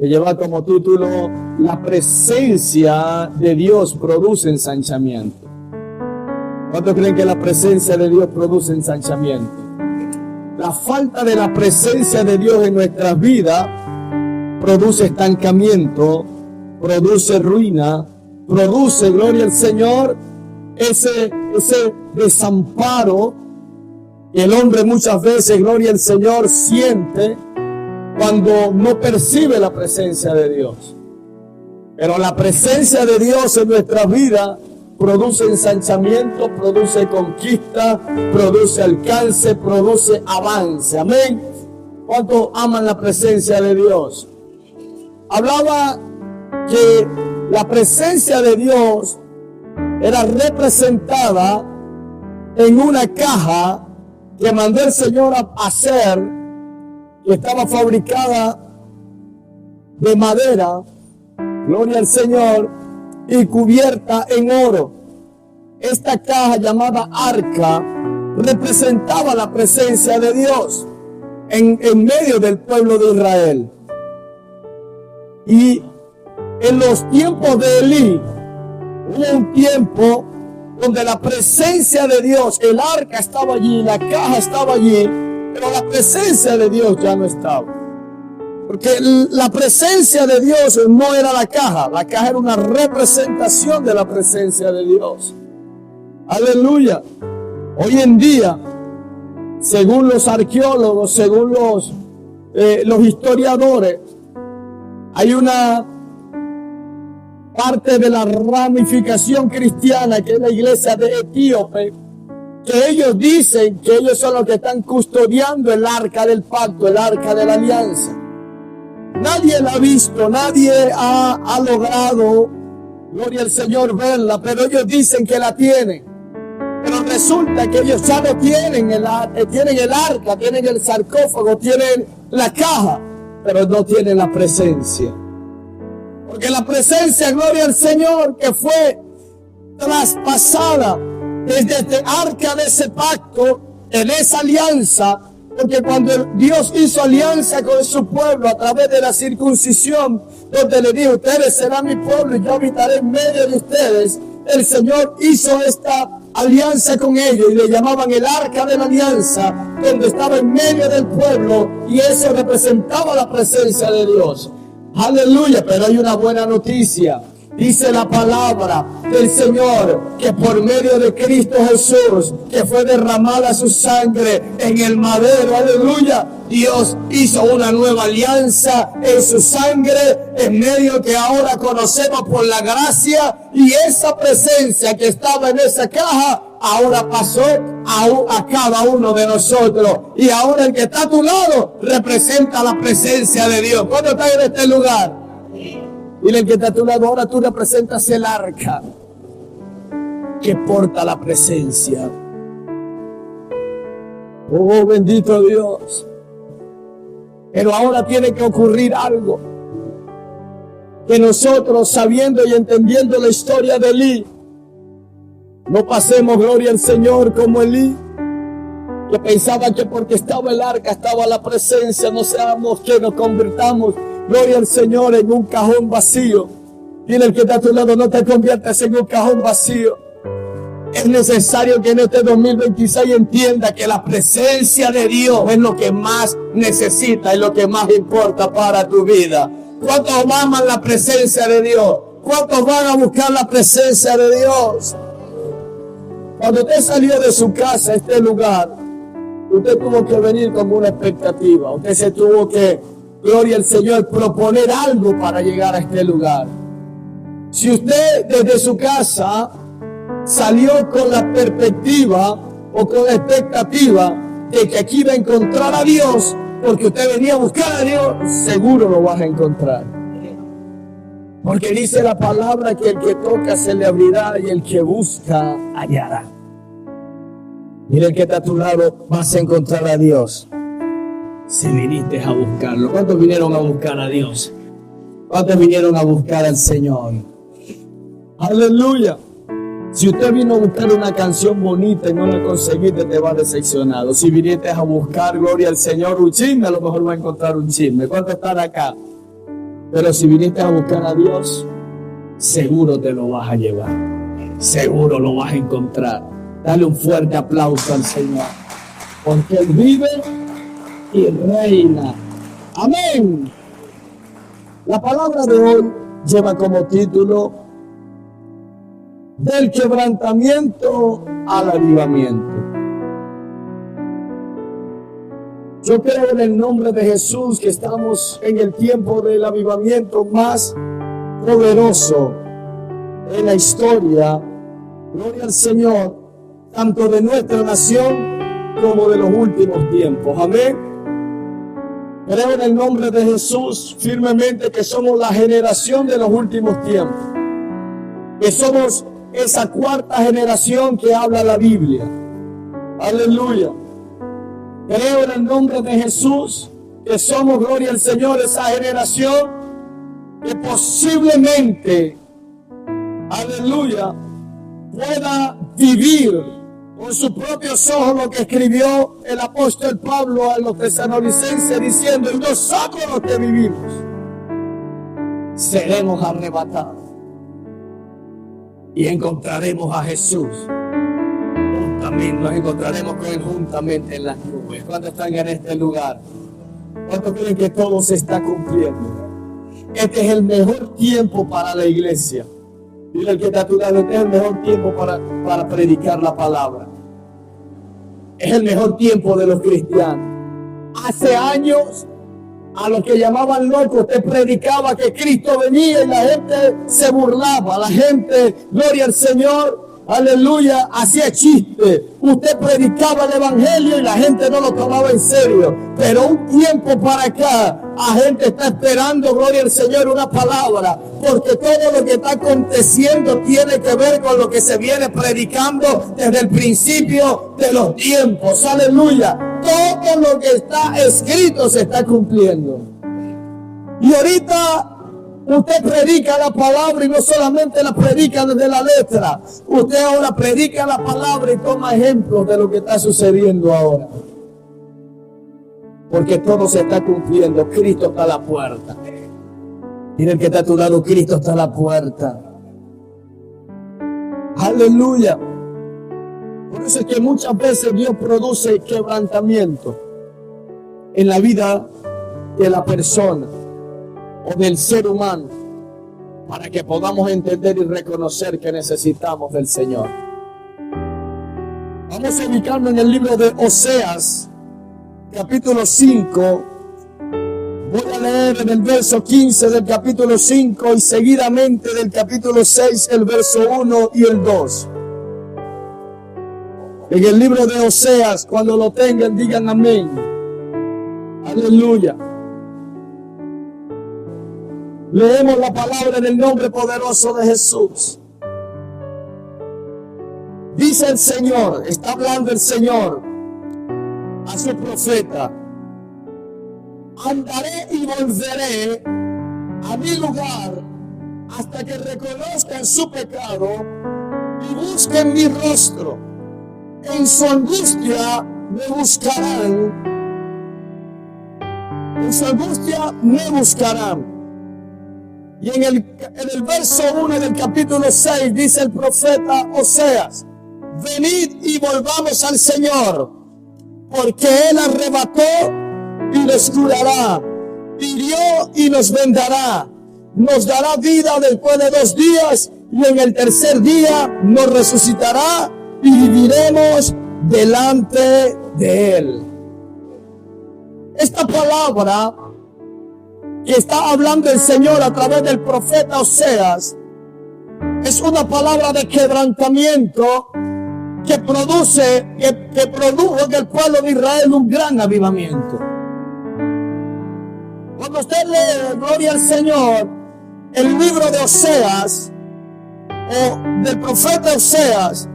que lleva como título La presencia de Dios produce ensanchamiento. ¿Cuántos creen que la presencia de Dios produce ensanchamiento? La falta de la presencia de Dios en nuestras vidas produce estancamiento, produce ruina, produce, gloria al Señor, ese desamparo que el hombre muchas veces, gloria al Señor, siente cuando no percibe la presencia de Dios. Pero la presencia de Dios en nuestras vidas produce ensanchamiento, produce conquista, produce alcance, produce avance. Amén. ¿Cuántos aman la presencia de Dios? Hablaba que la presencia de Dios era representada en una caja que mandó el Señor a hacer, que estaba fabricada de madera, gloria al Señor, y cubierta en oro. Esta caja llamada arca representaba la presencia de Dios en medio del pueblo de Israel. Y en los tiempos de Elí, hubo un tiempo donde la presencia de Dios, el arca estaba allí, la caja estaba allí, pero la presencia de Dios ya no estaba. Porque la presencia de Dios no era la caja era una representación de la presencia de Dios. Aleluya. Hoy en día, según los arqueólogos, según los historiadores, hay una parte de la ramificación cristiana, que es la iglesia de Etíope, que ellos dicen que ellos son los que están custodiando el arca del pacto, el arca de la alianza. Nadie la ha visto, nadie ha logrado, gloria al Señor, verla, pero ellos dicen que la tienen. Pero resulta que ellos ya no tienen tienen el arca, tienen el sarcófago, tienen la caja, pero no tienen la presencia. Porque la presencia, gloria al Señor, que fue traspasada desde este arca de ese pacto, en esa alianza, porque cuando Dios hizo alianza con su pueblo a través de la circuncisión, donde le dijo, ustedes serán mi pueblo y yo habitaré en medio de ustedes, el Señor hizo esta alianza con ellos y le llamaban el arca de la alianza, donde estaba en medio del pueblo, y eso representaba la presencia de Dios. Aleluya. Pero hay una buena noticia. Dice la palabra del Señor que por medio de Cristo Jesús, que fue derramada su sangre en el madero, aleluya, Dios hizo una nueva alianza en su sangre, en medio que ahora conocemos por la gracia, y esa presencia que estaba en esa caja ahora pasó a cada uno de nosotros, y ahora el que está a tu lado representa la presencia de Dios. ¿Cuándo estás en este lugar? Dile al que está a tu lado, ahora tú representas el arca que porta la presencia. Oh, bendito Dios. Pero ahora tiene que ocurrir algo. Que nosotros, sabiendo y entendiendo la historia de Elí, no pasemos, gloria al Señor, como Elí, que pensaba que porque estaba el arca, estaba la presencia. No seamos que nos convirtamos, gloria al Señor, en un cajón vacío. Dile al que está a tu lado, no te conviertas en un cajón vacío. Es necesario que en este 2026 entienda que la presencia de Dios es lo que más necesita y lo que más importa para tu vida. ¿Cuántos aman la presencia de Dios? ¿Cuántos van a buscar la presencia de Dios? Cuando usted salió de su casa a este lugar, usted tuvo que venir con una expectativa. Usted se tuvo que, gloria al Señor, proponer algo para llegar a este lugar. Si usted desde su casa salió con la perspectiva o con la expectativa de que aquí va a encontrar a Dios, porque usted venía a buscar a Dios, seguro lo vas a encontrar. Porque dice la palabra que el que toca se le abrirá y el que busca hallará. Mira el que está a tu lado, vas a encontrar a Dios si viniste a buscarlo. ¿Cuántos vinieron a buscar a Dios? ¿Cuántos vinieron a buscar al Señor? Aleluya. Si usted vino a buscar una canción bonita y no la conseguiste, te vas decepcionado. Si viniste a buscar, gloria al Señor, un chisme, a lo mejor va a encontrar un chisme. ¿Cuántos están acá? Pero si viniste a buscar a Dios, seguro te lo vas a llevar. Seguro lo vas a encontrar. Dale un fuerte aplauso al Señor. Porque Él vive y reina. Amén. La palabra de hoy lleva como título: del quebrantamiento al avivamiento. Yo creo en el nombre de Jesús que estamos en el tiempo del avivamiento más poderoso en la historia. Gloria al Señor, tanto de nuestra nación como de los últimos tiempos. Amén. Creo en el nombre de Jesús firmemente que somos la generación de los últimos tiempos. Que somos esa cuarta generación que habla la Biblia. Aleluya. Creo en el nombre de Jesús que somos, gloria al Señor, esa generación que posiblemente, aleluya, pueda vivir con sus propios ojos lo que escribió el apóstol Pablo a los tesalonicenses diciendo: y nosotros los que vivimos seremos arrebatados y encontraremos a Jesús. Nos encontraremos con Él juntamente en las nubes. ¿Cuántos están en este lugar? ¿Cuántos creen que todo se está cumpliendo? Este es el mejor tiempo para la iglesia. Dile al que está a tu lado: este es el mejor tiempo para predicar la palabra. Es el mejor tiempo de los cristianos. Hace años, a los que llamaban locos, usted predicaba que Cristo venía y la gente se burlaba. La gente, gloria al Señor, aleluya, hacía chiste. Usted predicaba el evangelio y la gente no lo tomaba en serio. Pero un tiempo para acá, la gente está esperando, gloria al Señor, una palabra. Porque todo lo que está aconteciendo tiene que ver con lo que se viene predicando desde el principio de los tiempos. Aleluya. Todo lo que está escrito se está cumpliendo. Y ahorita usted predica la palabra y no solamente la predica desde la letra. Usted ahora predica la palabra y toma ejemplos de lo que está sucediendo ahora. Porque todo se está cumpliendo. Cristo está a la puerta. Mira el que está a tu lado: Cristo está a la puerta. Aleluya. Por eso es que muchas veces Dios produce quebrantamiento en la vida de la persona o del ser humano, para que podamos entender y reconocer que necesitamos del Señor. Vamos a ubicarnos en el libro de Oseas, capítulo 5. Voy a leer en el verso 15 del capítulo 5 y seguidamente del capítulo 6, el verso 1 y el 2. En el libro de Oseas, cuando lo tengan, digan amén. Aleluya. Leemos la palabra en el nombre poderoso de Jesús. Dice el Señor, está hablando el Señor a su profeta: andaré y volveré a mi lugar hasta que reconozcan su pecado y busquen mi rostro. En su angustia me buscarán. En su angustia me buscarán. Y en el verso 1 del capítulo 6 dice el profeta Oseas: venid y volvamos al Señor, porque Él arrebató y nos curará, hirió y nos vendará, nos dará vida después de 2 días, y en el tercer día nos resucitará y viviremos delante de Él. Esta palabra que está hablando el Señor a través del profeta Oseas es una palabra de quebrantamiento que produjo en el pueblo de Israel un gran avivamiento. Cuando usted lee, gloria al Señor, el libro de Oseas o del profeta Oseas,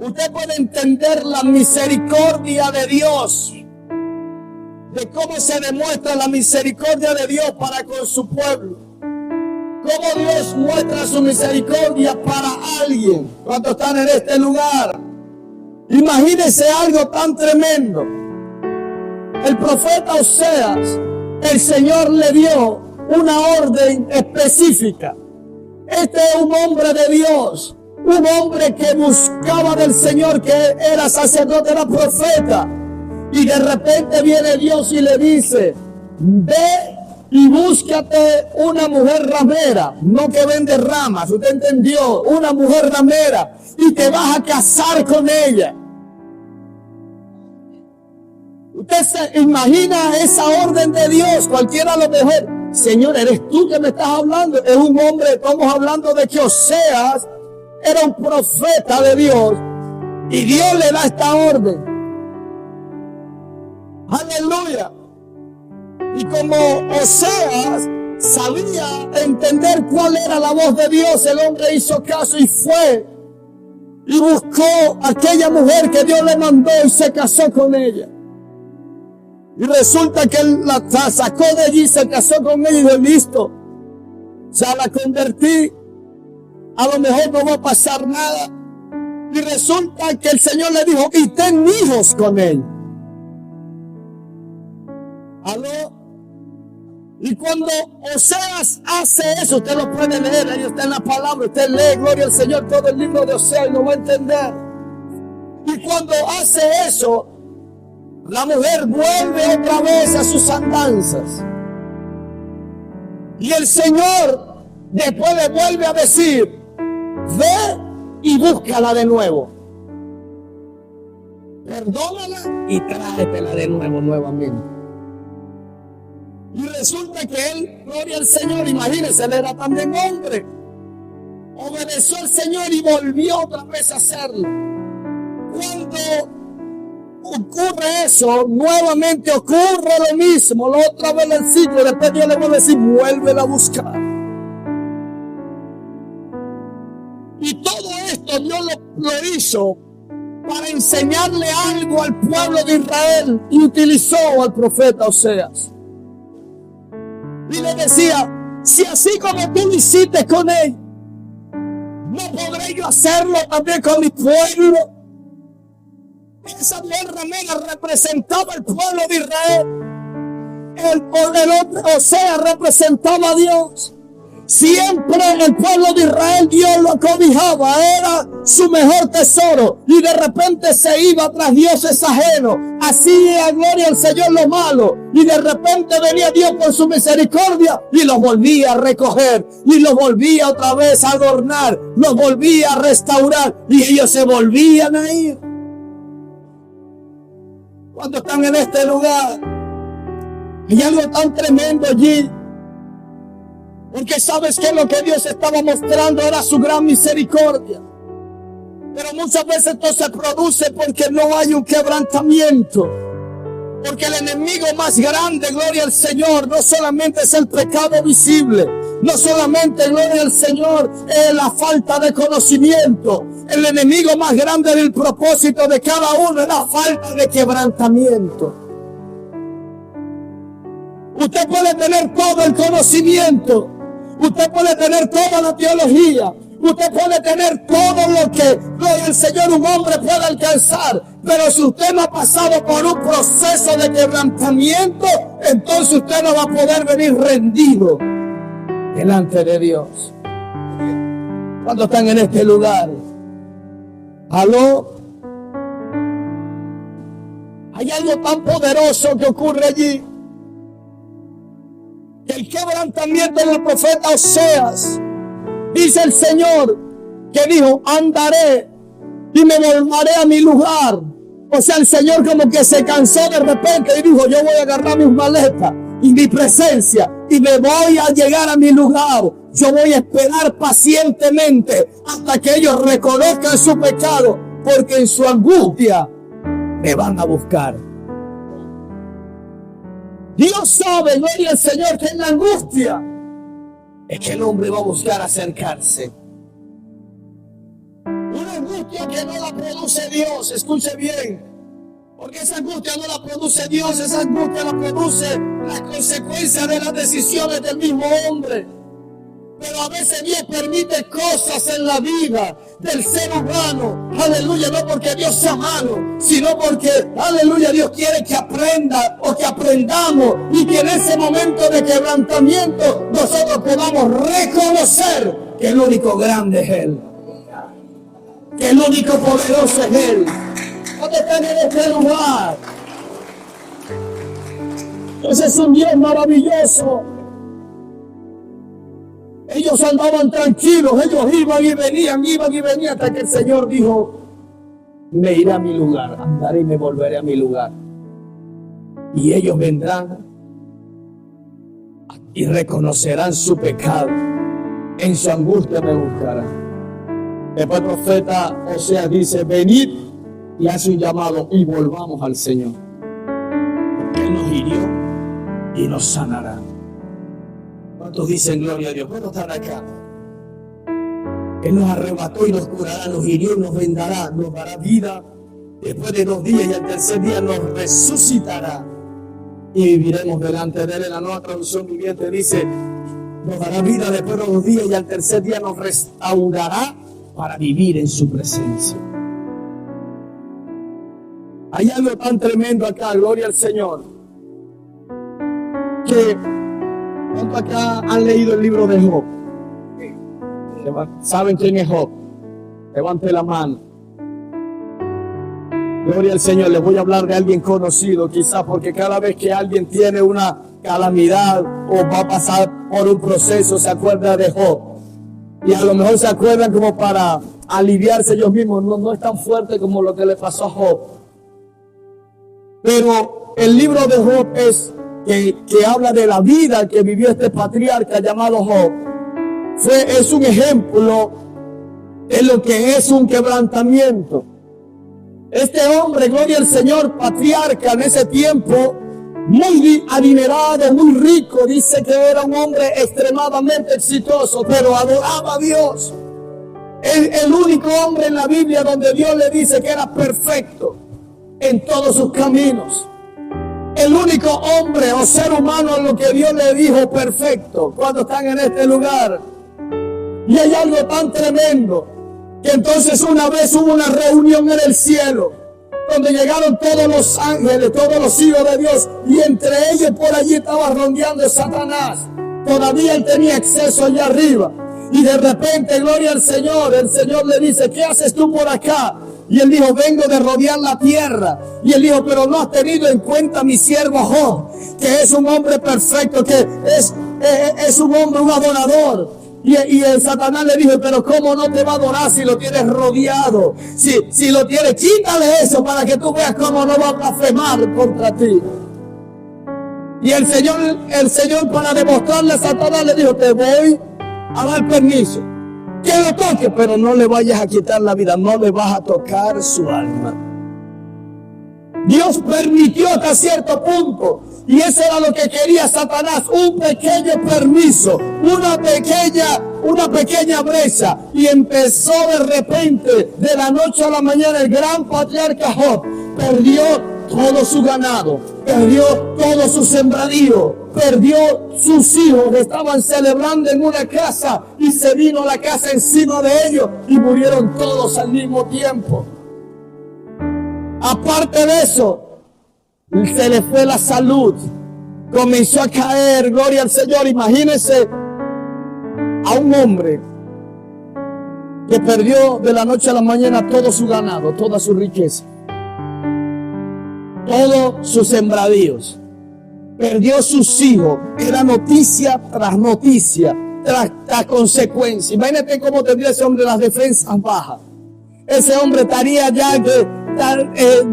usted puede entender la misericordia de Dios, de cómo se demuestra la misericordia de Dios para con su pueblo. Cómo Dios muestra su misericordia para alguien cuando están en este lugar. Imagínense algo tan tremendo. El profeta Oseas, el Señor le dio una orden específica. Este es un hombre de Dios, un hombre que buscaba del Señor, que era sacerdote, era profeta. Y de repente viene Dios y le dice: ve y búscate una mujer ramera, no que vende ramas, usted entendió, una mujer ramera, y te vas a casar con ella. Usted se imagina esa orden de Dios. Cualquiera a lo mejor: Señor, ¿eres tú que me estás hablando? Es un hombre, estamos hablando de que Oseas era un profeta de Dios, y Dios le da esta orden. Aleluya. Y como Oseas sabía entender cuál era la voz de Dios, el hombre hizo caso y fue y buscó a aquella mujer que Dios le mandó y se casó con ella. Y resulta que él la sacó de allí, se casó con ella y dijo: listo, ya la convertí, a lo mejor no va a pasar nada. Y resulta que el Señor le dijo: y ten hijos con él. ¿Aló? Y cuando Oseas hace eso, usted lo puede leer, ahí está en la palabra, usted lee, gloria al Señor, todo el libro de Oseas y lo va a entender. Y cuando hace eso, la mujer vuelve otra vez a sus andanzas. Y el Señor después le vuelve a decir: ve y búscala de nuevo. Perdónala y tráetela de nuevo nuevamente. Y resulta que él, gloria al Señor, imagínense, él era también hombre. Obedeció al Señor y volvió otra vez a hacerlo. Cuando ocurre eso, nuevamente ocurre lo mismo, la otra vez el ciclo. Después Dios le vuelve a decir: vuélvela a buscar. Y todo esto Dios lo hizo para enseñarle algo al pueblo de Israel, y utilizó al profeta Oseas. Y le decía: si así como tú lo hiciste con él, ¿no podré yo hacerlo también con mi pueblo? Esa mujer ramera representaba al pueblo de Israel. El Oseas representaba a Dios. Siempre el pueblo de Israel, Dios lo cobijaba, era su mejor tesoro, y de repente se iba tras dioses ajenos. Hacía gloria al Señor lo malo, y de repente venía Dios por su misericordia y los volvía a recoger, y los volvía otra vez a adornar, los volvía a restaurar, y ellos se volvían a ir. Cuando están en este lugar, hay algo tan tremendo allí. Porque sabes que lo que Dios estaba mostrando era su gran misericordia. Pero muchas veces esto se produce porque no hay un quebrantamiento. Porque el enemigo más grande, gloria al Señor, no solamente es el pecado visible. No solamente, gloria al Señor, es la falta de conocimiento. El enemigo más grande del propósito de cada uno es la falta de quebrantamiento. Usted puede tener todo el conocimiento. Usted puede tener toda la teología. Usted puede tener todo lo que, gloria al Señor, un hombre puede alcanzar. Pero si usted no ha pasado por un proceso de quebrantamiento, entonces usted no va a poder venir rendido delante de Dios. Cuando están en este lugar, ¿aló? Hay algo tan poderoso que ocurre allí. El quebrantamiento del profeta Oseas, dice el Señor, que dijo: andaré y me volveré a mi lugar. O sea, el Señor como que se cansó de repente y dijo: yo voy a agarrar mis maletas y mi presencia y me voy a llegar a mi lugar. Yo voy a esperar pacientemente hasta que ellos reconozcan su pecado, porque en su angustia me van a buscar. Dios sabe, gloria al Señor, que en la angustia es que el hombre va a buscar acercarse. Una angustia que no la produce Dios, escuche bien, porque esa angustia no la produce Dios, esa angustia la produce la consecuencia de las decisiones del mismo hombre. Pero a veces Dios permite cosas en la vida del ser humano, aleluya, no porque Dios sea malo, sino porque, aleluya, Dios quiere que aprenda o que aprendamos y que en ese momento de quebrantamiento nosotros podamos reconocer que el único grande es Él, que el único poderoso es Él. ¿Dónde están en este lugar? Ese es un Dios maravilloso. Ellos andaban tranquilos, ellos iban y venían, hasta que el Señor dijo: me iré a mi lugar, andaré y me volveré a mi lugar. Y ellos vendrán y reconocerán su pecado. En su angustia me buscarán. Después el profeta Oseas dice: venid, y hace un llamado y volvamos al Señor. Él nos hirió y nos sanará. ¿Cuántos dicen gloria a Dios? ¿Cuántos están acá? Él nos arrebató y nos curará, nos hirió y nos vendará, nos dará vida después de 2 días y al tercer día nos resucitará y viviremos delante de Él. En la Nueva Traducción Viviente dice: nos dará vida después de 2 días y al tercer día nos restaurará para vivir en su presencia. Hay algo tan tremendo acá, gloria al Señor, que ¿cuántos acá han leído el libro de Job? ¿Saben quién es Job? Levante la mano. Gloria al Señor. Les voy a hablar de alguien conocido, quizás, porque cada vez que alguien tiene una calamidad o va a pasar por un proceso, se acuerda de Job. Y a lo mejor se acuerdan como para aliviarse ellos mismos. No es tan fuerte como lo que le pasó a Job. Pero el libro de Job que habla de la vida que vivió este patriarca llamado Job. Es un ejemplo de lo que es un quebrantamiento. Este hombre, gloria al Señor, patriarca en ese tiempo, muy adinerado, muy rico, dice que era un hombre extremadamente exitoso, pero adoraba a Dios. El único hombre en la Biblia donde Dios le dice que era perfecto en todos sus caminos. El único hombre o ser humano en lo que Dios le dijo perfecto cuando están en este lugar. Y hay algo tan tremendo que entonces una vez hubo una reunión en el cielo donde llegaron todos los ángeles, todos los hijos de Dios, y entre ellos por allí estaba rondeando Satanás. Todavía él tenía acceso allá arriba. Y de repente, gloria al Señor, el Señor le dice: ¿qué haces tú por acá? Y él dijo: vengo de rodear la tierra. Y él dijo: pero no has tenido en cuenta mi siervo Job, que es un hombre perfecto, que es un hombre, un adorador. Y el Satanás le dijo: pero ¿cómo no te va a adorar si lo tienes rodeado? Si lo tienes, quítale eso para que tú veas cómo no va a blasfemar contra ti. Y el Señor para demostrarle a Satanás le dijo: te voy a dar permiso que lo toque, pero no le vayas a quitar la vida, no le vas a tocar su alma. Dios permitió hasta cierto punto, y eso era lo que quería Satanás, un pequeño permiso, una pequeña brecha, y empezó de repente, de la noche a la mañana, el gran patriarca Job perdió todo su ganado, perdió todo su sembradío, perdió sus hijos que estaban celebrando en una casa, y se vino la casa encima de ellos y murieron todos al mismo tiempo. Aparte de eso, se le fue la salud, comenzó a caer, gloria al Señor. Imagínense a un hombre que perdió de la noche a la mañana todo su ganado, toda su riqueza, todos sus sembradíos, perdió sus hijos. Era noticia tras noticia, tras consecuencia. Imagínate cómo tendría ese hombre las defensas bajas. Ese hombre estaría ya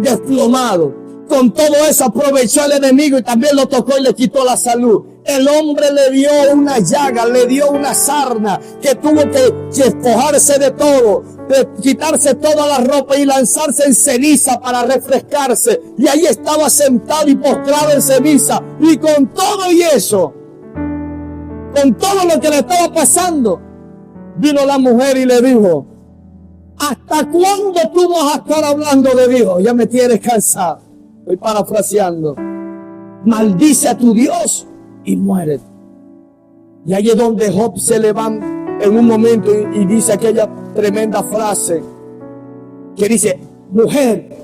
desplomado. Con todo eso aprovechó el enemigo y también lo tocó y le quitó la salud. El hombre le dio una llaga, le dio una sarna, que tuvo que despojarse de todo, de quitarse toda la ropa y lanzarse en ceniza para refrescarse. Y ahí estaba sentado y postrado en ceniza. Y con todo y eso, con todo lo que le estaba pasando, vino la mujer y le dijo: ¿hasta cuándo tú vas a estar hablando de Dios? Ya me tienes cansado. Estoy parafraseando. Maldice a tu Dios y muérete. Y ahí es donde Job se levanta en un momento y dice aquella tremenda frase que dice: mujer,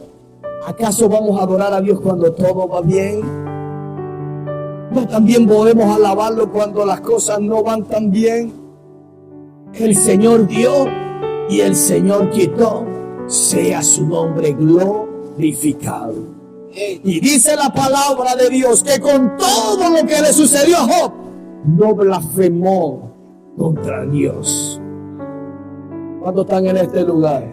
¿acaso vamos a adorar a Dios cuando todo va bien? ¿No también podemos alabarlo cuando las cosas no van tan bien? El Señor dio y el Señor quitó, sea su nombre glorificado. Y dice la palabra de Dios que con todo lo que le sucedió a Job, no blasfemó contra Dios. ¿Cuántos están en este lugar?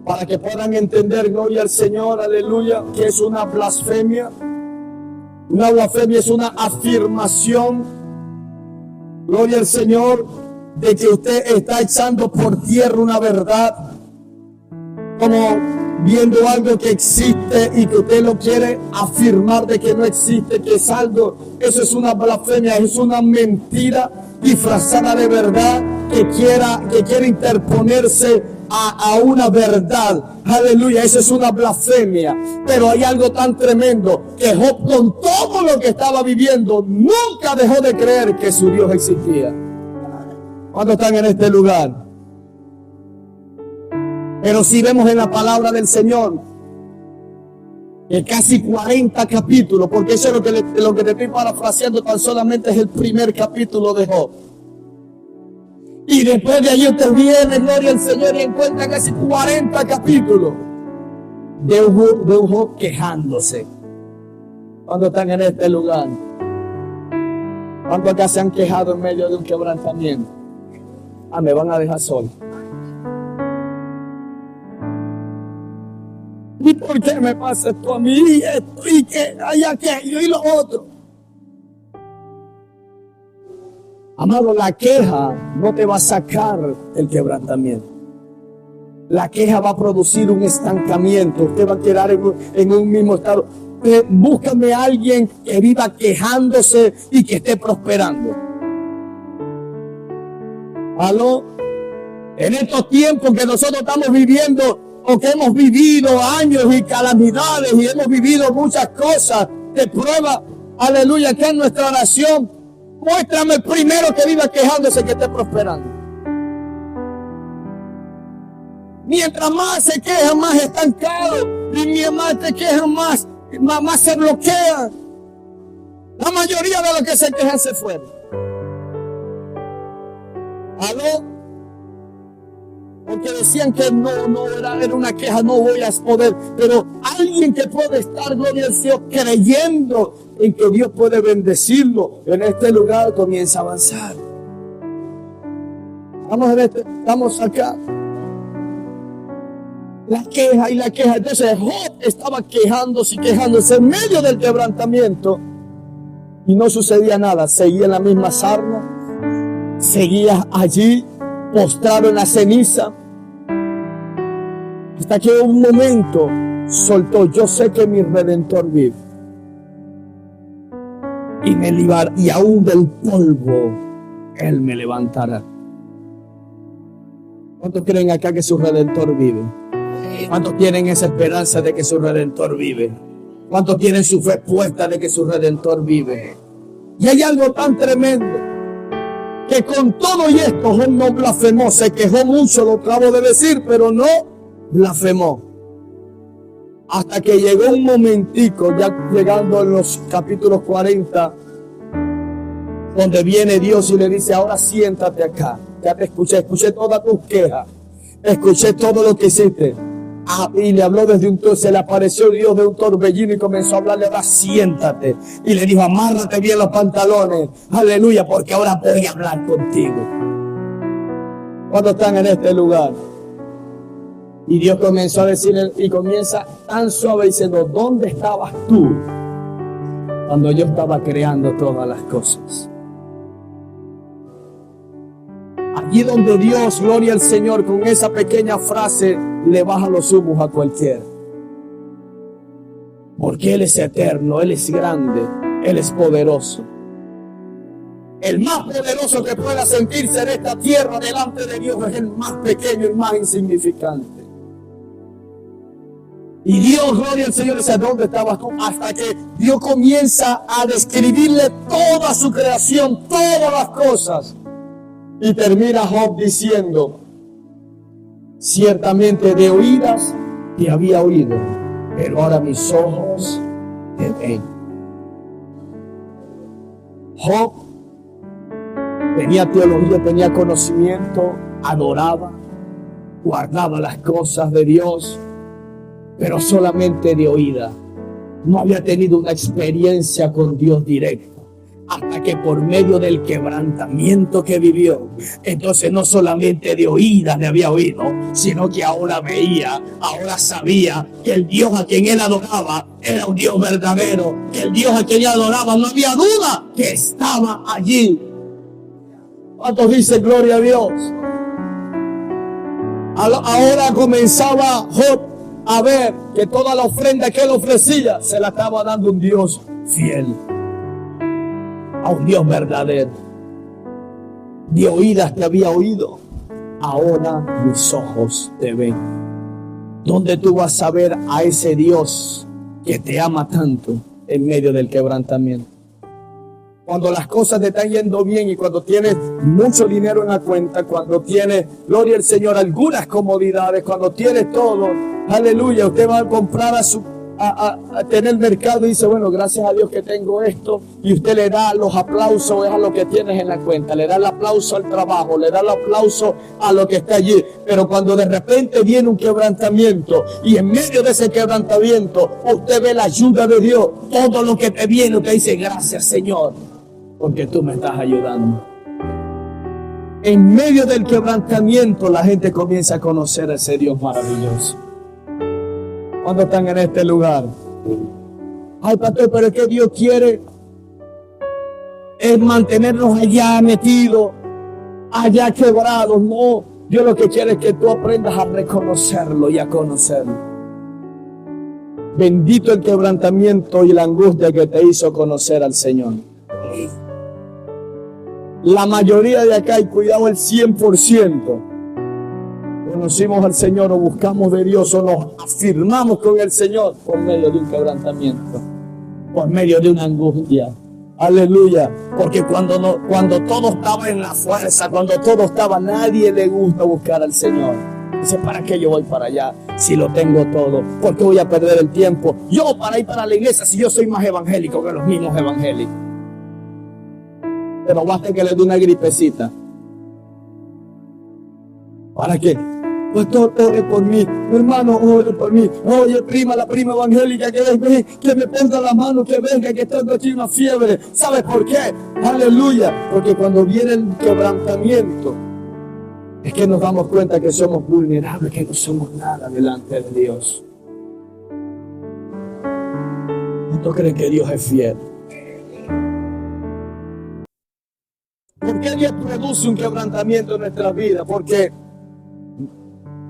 Para que puedan entender, gloria al Señor, aleluya, que es una blasfemia. Una blasfemia es una afirmación, gloria al Señor, de que usted está echando por tierra una verdad, como viendo algo que existe y que usted lo quiere afirmar de que no existe, que es algo. Eso es una blasfemia, es una mentira disfrazada de verdad que quiere interponerse a una verdad. Aleluya, eso es una blasfemia. Pero hay algo tan tremendo, que Job, con todo lo que estaba viviendo, nunca dejó de creer que su Dios existía. ¿Cuántos están en este lugar? Pero si vemos en la palabra del Señor, que casi 40 capítulos, porque eso es lo que te estoy parafraseando, tan solamente es el primer capítulo de Job. Y después de allí usted viene, gloria al Señor, y encuentra casi 40 capítulos de un Job quejándose. ¿Cuántos están en este lugar? ¿Cuántos acá se han quejado en medio de un quebrantamiento? Me van a dejar solo. ¿Y por qué me pasa esto a mí? Y esto, y que hay aquello y lo otro. Amado, la queja no te va a sacar del quebrantamiento. La queja va a producir un estancamiento. Usted va a quedar en un mismo estado. Búscame a alguien que viva quejándose y que esté prosperando. ¿Aló? En estos tiempos que nosotros estamos viviendo, o que hemos vivido años y calamidades y hemos vivido muchas cosas de prueba, aleluya, que en nuestra nación, muéstrame el primero que viva quejándose que esté prosperando. Mientras más se quejan, más estancado, y mientras más te quejan, más se bloquean. La mayoría de los que se quejan se fueron. ¿Aló? Porque decían que no era una queja, no voy a poder. Pero alguien que puede estar, gloria al Señor, creyendo en que Dios puede bendecirlo, en este lugar comienza a avanzar. Estamos acá. La queja y la queja. Entonces Job estaba quejándose en medio del quebrantamiento. Y no sucedía nada. Seguía en la misma sarna. Seguía allí, postrado en la ceniza, hasta que un momento soltó: yo sé que mi Redentor vive y me librará, y aún del polvo Él me levantará. ¿Cuántos creen acá que su Redentor vive? ¿Cuántos tienen esa esperanza de que su Redentor vive? ¿Cuántos tienen su fe puesta de que su Redentor vive? Y hay algo tan tremendo, que con todo y esto Job no blasfemó. Se quejó mucho, lo acabo de decir, pero no blasfemó. Hasta que llegó un momentico, ya llegando en los capítulos 40, donde viene Dios y le dice: ahora siéntate acá. Ya te escuché todas tus quejas, escuché todo lo que hiciste. Y le habló se le apareció Dios de un torbellino y comenzó a hablarle: ahora siéntate. Y le dijo: amárrate bien los pantalones, aleluya, porque ahora voy a hablar contigo. ¿Cuántos están en este lugar? Y Dios comenzó a decirle, y comienza tan suave diciendo: ¿dónde estabas tú cuando yo estaba creando todas las cosas? Allí donde Dios, gloria al Señor, con esa pequeña frase le baja los humos a cualquiera. Porque Él es eterno, Él es grande, Él es poderoso. El más poderoso que pueda sentirse en esta tierra delante de Dios es el más pequeño y más insignificante. Y Dios, gloria al Señor, dice, ¿dónde estabas tú? Hasta que Dios comienza a describirle toda su creación, todas las cosas. Y termina Job diciendo, ciertamente de oídas te había oído, pero ahora mis ojos te ven. Job tenía teología, tenía conocimiento, adoraba, guardaba las cosas de Dios, pero solamente de oída. No había tenido una experiencia con Dios directa. Hasta que por medio del quebrantamiento que vivió, entonces no solamente de oídas le había oído, sino que ahora veía, ahora sabía que el Dios a quien él adoraba era un Dios verdadero, que el Dios a quien él adoraba no había duda que estaba allí. ¿Cuántos dicen gloria a Dios? Ahora comenzaba Job a ver que toda la ofrenda que él ofrecía se la estaba dando un Dios fiel, a un Dios verdadero. De oídas te había oído, ahora mis ojos te ven. ¿Dónde tú vas a ver a ese Dios que te ama tanto en medio del quebrantamiento? Cuando las cosas te están yendo bien y cuando tienes mucho dinero en la cuenta, cuando tienes, gloria al Señor, algunas comodidades, cuando tienes todo, aleluya, usted va a comprar a tener mercado y dice, bueno, gracias a Dios que tengo esto, y usted le da los aplausos a lo que tienes en la cuenta, le da el aplauso al trabajo, le da el aplauso a lo que está allí. Pero cuando de repente viene un quebrantamiento y en medio de ese quebrantamiento usted ve la ayuda de Dios, todo lo que te viene, usted dice, gracias Señor, porque tú me estás ayudando. En medio del quebrantamiento la gente comienza a conocer a ese Dios maravilloso. ¿Cuándo están en este lugar? Ay, pastor, pero es que Dios quiere es mantenernos allá metidos, allá quebrados. No, Dios lo que quiere es que tú aprendas a reconocerlo y a conocerlo. Bendito el quebrantamiento y la angustia que te hizo conocer al Señor. La mayoría de acá, y cuidado, el 100%, conocimos al Señor o buscamos de Dios o nos afirmamos con el Señor por medio de un quebrantamiento, por medio de una angustia. Aleluya. Porque cuando todo estaba en la fuerza, cuando todo estaba, nadie le gusta buscar al Señor. Dice, ¿para qué yo voy para allá si lo tengo todo? ¿Por qué voy a perder el tiempo yo para ir para la iglesia si yo soy más evangélico que los mismos evangélicos? Pero basta que le dé una gripecita. ¿Para qué? Pastor, ore por mí. Hermano, ore por mí. Oye, la prima evangélica que me ponga la mano, que venga, que tengo aquí una fiebre. ¿Sabes por qué? Aleluya. Porque cuando viene el quebrantamiento, es que nos damos cuenta que somos vulnerables, que no somos nada delante de Dios. ¿Cuántos creen que Dios es fiel? ¿Por qué Dios produce un quebrantamiento en nuestra vida? Porque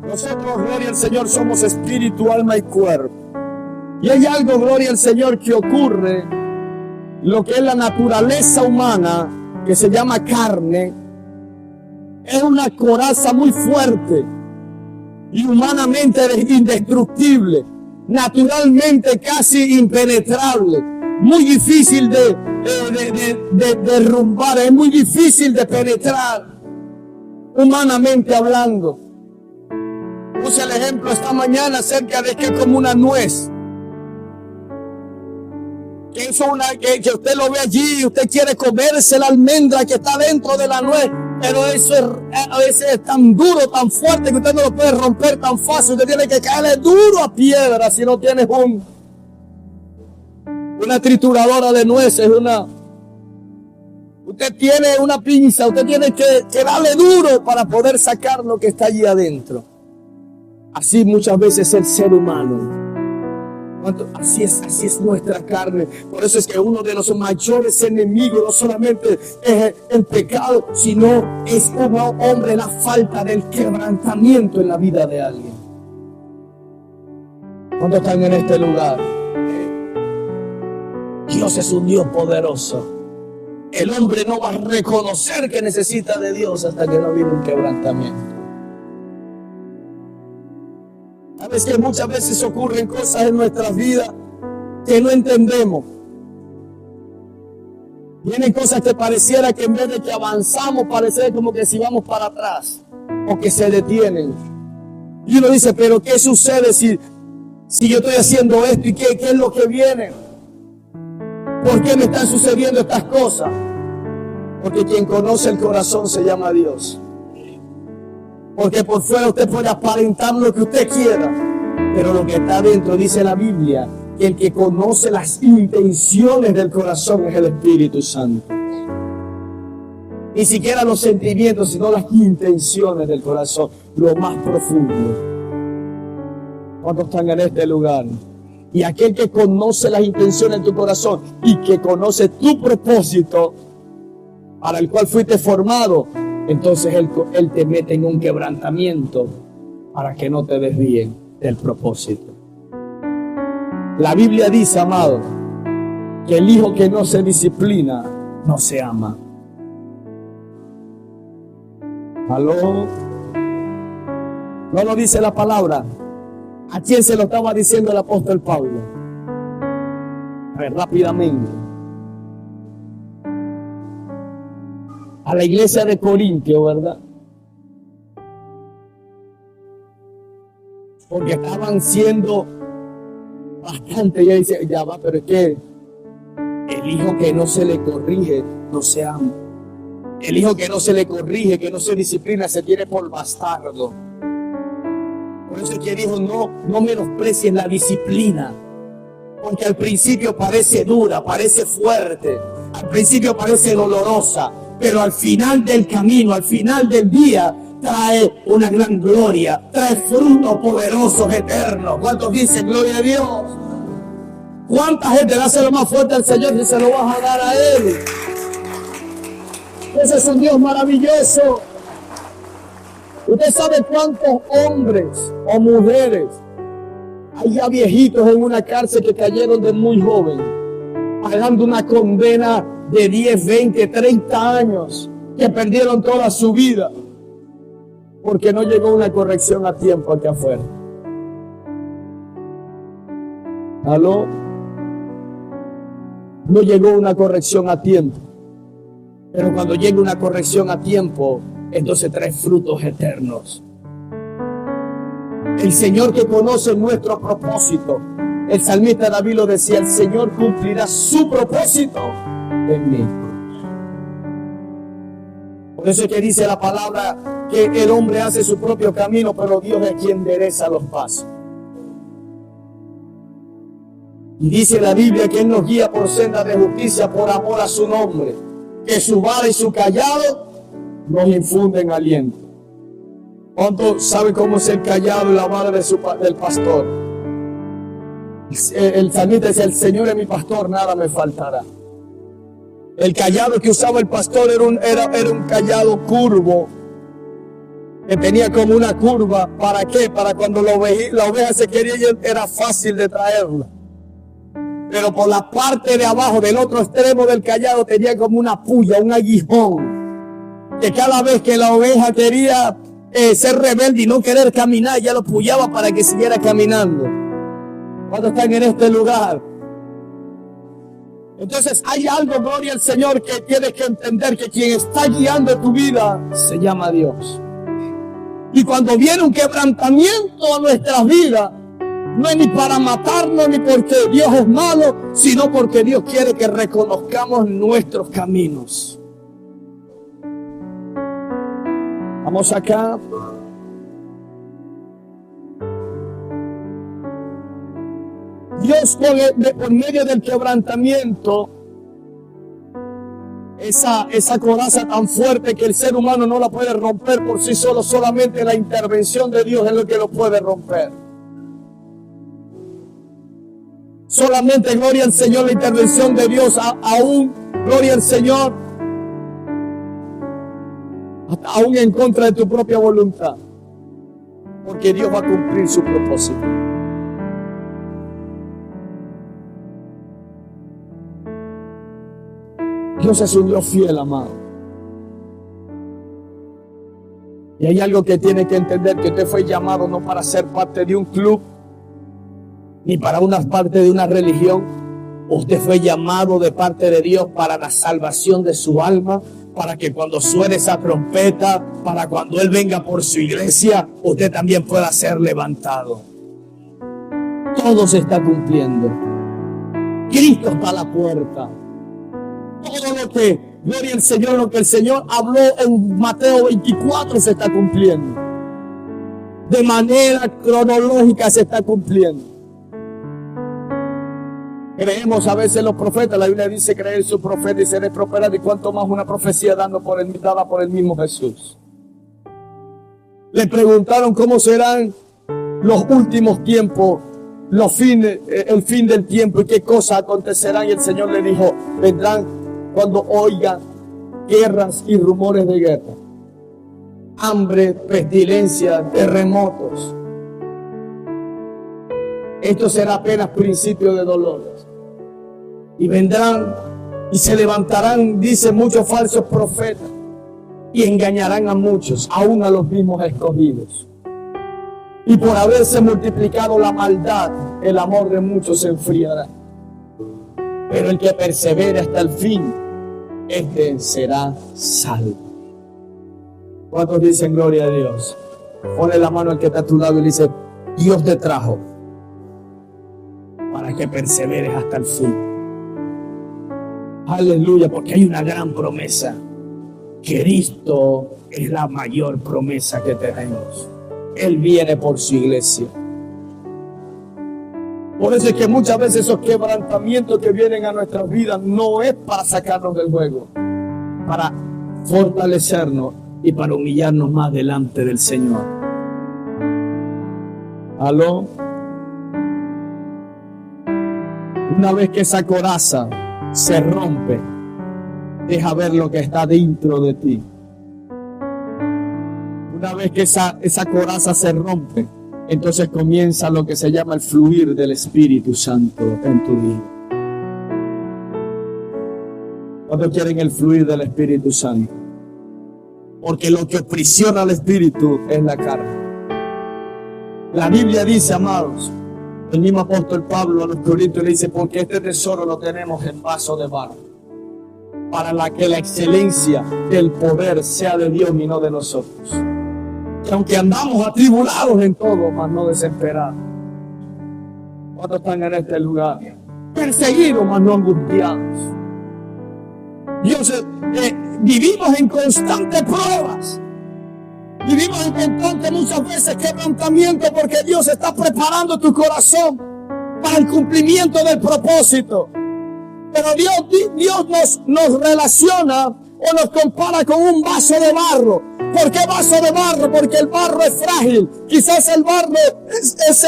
nosotros, gloria al Señor, somos espíritu, alma y cuerpo. Y hay algo, gloria al Señor, que ocurre, lo que es la naturaleza humana, que se llama carne, es una coraza muy fuerte y humanamente indestructible, naturalmente casi impenetrable, muy difícil de derrumbar, es muy difícil de penetrar, humanamente hablando. Puse el ejemplo esta mañana acerca de que es como una nuez. Que usted lo ve allí y usted quiere comerse la almendra que está dentro de la nuez, pero eso a veces es tan duro, tan fuerte que usted no lo puede romper tan fácil. Usted tiene que caerle duro a piedra si no tienes una trituradora de nueces, usted tiene una pinza, usted tiene que darle duro para poder sacar lo que está allí adentro. Así muchas veces el ser humano. Así es nuestra carne. Por eso es que uno de los mayores enemigos no solamente es el pecado, sino es como hombre la falta del quebrantamiento en la vida de alguien. ¿Cuántos están en este lugar? Dios es un Dios poderoso. El hombre no va a reconocer que necesita de Dios hasta que no viene un quebrantamiento. Es que muchas veces ocurren cosas en nuestras vidas que no entendemos. Vienen cosas que pareciera que en vez de que avanzamos, parece como que si vamos para atrás o que se detienen. Y uno dice, pero ¿qué sucede si yo estoy haciendo esto y qué es lo que viene? ¿Por qué me están sucediendo estas cosas? Porque quien conoce el corazón se llama Dios. Porque por fuera usted puede aparentar lo que usted quiera, pero lo que está dentro, dice la Biblia, que el que conoce las intenciones del corazón es el Espíritu Santo. Ni siquiera los sentimientos, sino las intenciones del corazón, lo más profundo. ¿Cuántos están en este lugar? Y aquel que conoce las intenciones de tu corazón y que conoce tu propósito para el cual fuiste formado, entonces él te mete en un quebrantamiento para que no te desvíen del propósito. La Biblia dice, amado, que el hijo que no se disciplina no se ama. ¿Aló? No lo dice la palabra. ¿A quién se lo estaba diciendo el apóstol Pablo? A ver, rápidamente. A la iglesia de Corintio, ¿verdad? Porque estaban siendo bastante, ya dice, ya va, pero es que el hijo que no se le corrige no se ama. El hijo que no se le corrige, que no se disciplina, se tiene por bastardo. Por eso es que dijo, no menosprecies la disciplina. Porque al principio parece dura, parece fuerte. Al principio parece dolorosa. Pero al final del camino, al final del día, trae una gran gloria. Trae frutos poderosos, eternos. ¿Cuántos dicen gloria a Dios? ¿Cuánta gente le hace lo más fuerte al Señor y se lo vas a dar a Él? Ese es un Dios maravilloso. Usted sabe cuántos hombres o mujeres hay ya viejitos en una cárcel que cayeron de muy joven, pagando una condena de 10, 20, 30 años, que perdieron toda su vida porque no llegó una corrección a tiempo aquí afuera. ¿Aló? No llegó una corrección a tiempo. Pero cuando llega una corrección a tiempo, entonces trae frutos eternos. El Señor que conoce nuestro propósito. El salmista David lo decía, el Señor cumplirá su propósito en mí. Por eso es que dice la palabra que el hombre hace su propio camino, pero Dios es quien endereza los pasos. Y dice la Biblia que Él nos guía por senda de justicia por amor a su nombre. Que su vara y su callado nos infunden aliento. ¿Cuántos saben cómo es el callado y la vara del pastor? El salmista dice, el Señor es mi pastor, nada me faltará. El callado que usaba el pastor era un callado curvo, que tenía como una curva. ¿Para qué? Para cuando la oveja se quería ir, era fácil de traerla. Pero por la parte de abajo, del otro extremo del callado, tenía como una puya, un aguijón, que cada vez que la oveja quería ser rebelde y no querer caminar, ya lo puyaba para que siguiera caminando. ¿Cuántos están en este lugar? Entonces hay algo, gloria al Señor, que tienes que entender, que quien está guiando tu vida se llama Dios. Y cuando viene un quebrantamiento a nuestras vidas, no es ni para matarnos ni porque Dios es malo, sino porque Dios quiere que reconozcamos nuestros caminos. Vamos acá. Dios por medio del quebrantamiento, esa coraza tan fuerte que el ser humano no la puede romper por sí solo, solamente la intervención de Dios es lo que lo puede romper. Solamente, gloria al Señor, la intervención de Dios, aún, gloria al Señor, aún en contra de tu propia voluntad, porque Dios va a cumplir su propósito. Dios es un Dios fiel, amado. Y hay algo que tiene que entender, que usted fue llamado no para ser parte de un club, ni para una parte de una religión. Usted fue llamado de parte de Dios para la salvación de su alma, para que cuando suene esa trompeta, para cuando Él venga por su iglesia, usted también pueda ser levantado. Todo se está cumpliendo. Cristo está a la puerta. Todo lo que, gloria al Señor, lo que el Señor habló en Mateo 24 se está cumpliendo. De manera cronológica se está cumpliendo. Creemos a veces los profetas, la Biblia dice creer en su profeta y seré prosperado, y cuanto más una profecía dada por el mismo Jesús. Le preguntaron cómo serán los últimos tiempos, el fin del tiempo y qué cosas acontecerán, y el Señor le dijo: vendrán cuando oigan guerras y rumores de guerra, hambre, pestilencia, terremotos. Esto será apenas principio de dolores. Y vendrán y se levantarán, dicen, muchos falsos profetas, y engañarán a muchos, aún a los mismos escogidos. Y por haberse multiplicado la maldad, el amor de muchos se enfriará. Pero el que persevere hasta el fin, este será salvo. ¿Cuántos dicen gloria a Dios? Pone la mano al que está a tu lado y le dice: Dios te trajo para que perseveres hasta el fin. Aleluya, porque hay una gran promesa. Cristo es la mayor promesa que tenemos. Él viene por su iglesia. Por eso es que muchas veces esos quebrantamientos que vienen a nuestras vidas no es para sacarnos del juego, para fortalecernos y para humillarnos más delante del Señor. ¿Aló? Una vez que esa coraza se rompe, deja ver lo que está dentro de ti. Una vez que esa coraza se rompe, entonces comienza lo que se llama el fluir del Espíritu Santo en tu vida. ¿Cuántos quieren el fluir del Espíritu Santo? Porque lo que aprisiona al Espíritu es la carne. La Biblia dice, amados, el mismo apóstol Pablo a los Corintios le dice: porque este tesoro lo tenemos en vaso de barro, para que la excelencia del poder sea de Dios y no de nosotros. Que aunque andamos atribulados en todo, mas no desesperados. ¿Cuántos están en este lugar? Perseguidos, mas no angustiados. Dios, vivimos en constantes pruebas. Vivimos en constante, muchas veces, quebrantamiento, porque Dios está preparando tu corazón para el cumplimiento del propósito. Pero Dios nos relaciona o nos compara con un vaso de barro. ¿Por qué vaso de barro? Porque el barro es frágil. Quizás el barro, ese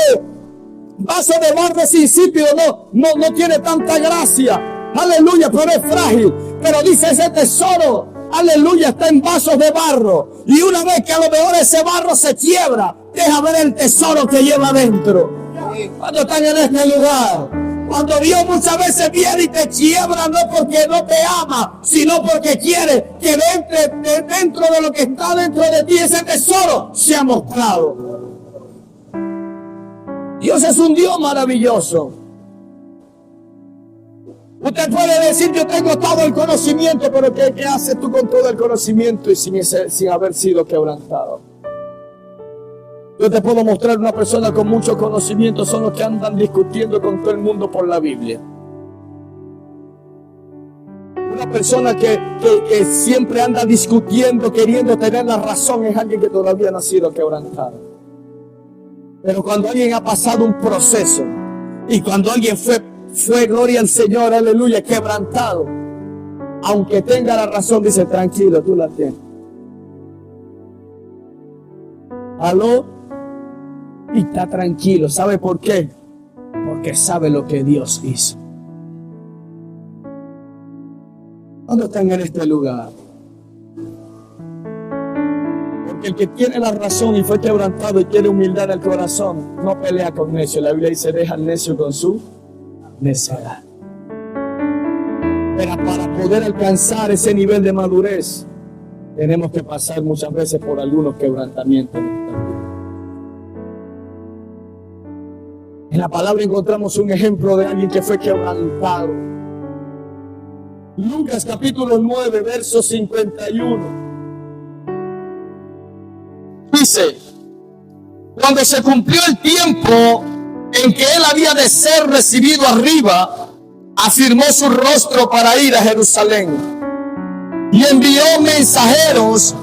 vaso de barro es insípido, no tiene tanta gracia. Aleluya, pero es frágil. Pero dice, ese tesoro, aleluya, está en vasos de barro. Y una vez que a lo mejor ese barro se quiebra, deja ver el tesoro que lleva adentro. Cuando están en este lugar, cuando Dios muchas veces viene y te quiebra, no porque no te ama, sino porque quiere que dentro de lo que está dentro de ti, ese tesoro sea mostrado. Dios es un Dios maravilloso. Usted puede decir: yo tengo todo el conocimiento, pero ¿qué haces tú con todo el conocimiento y sin haber sido quebrantado? Yo te puedo mostrar una persona con mucho conocimiento, son los que andan discutiendo con todo el mundo por la Biblia. Una persona que siempre anda discutiendo, queriendo tener la razón, es alguien que todavía no ha sido quebrantado. Pero cuando alguien ha pasado un proceso y cuando alguien fue, gloria al Señor, aleluya, quebrantado, aunque tenga la razón, dice: tranquilo, tú la tienes. ¿Aló? Y está tranquilo. ¿Sabe por qué? Porque sabe lo que Dios hizo. ¿Dónde están en este lugar? Porque el que tiene la razón y fue quebrantado y tiene humildad en el corazón, no pelea con necio. La Biblia dice: deja al necio con su necedad. Pero para poder alcanzar ese nivel de madurez, tenemos que pasar muchas veces por algunos quebrantamientos. En la palabra encontramos un ejemplo de alguien que fue quebrantado. Lucas capítulo 9, verso 51. Dice: cuando se cumplió el tiempo en que él había de ser recibido arriba, afirmó su rostro para ir a Jerusalén y envió mensajeros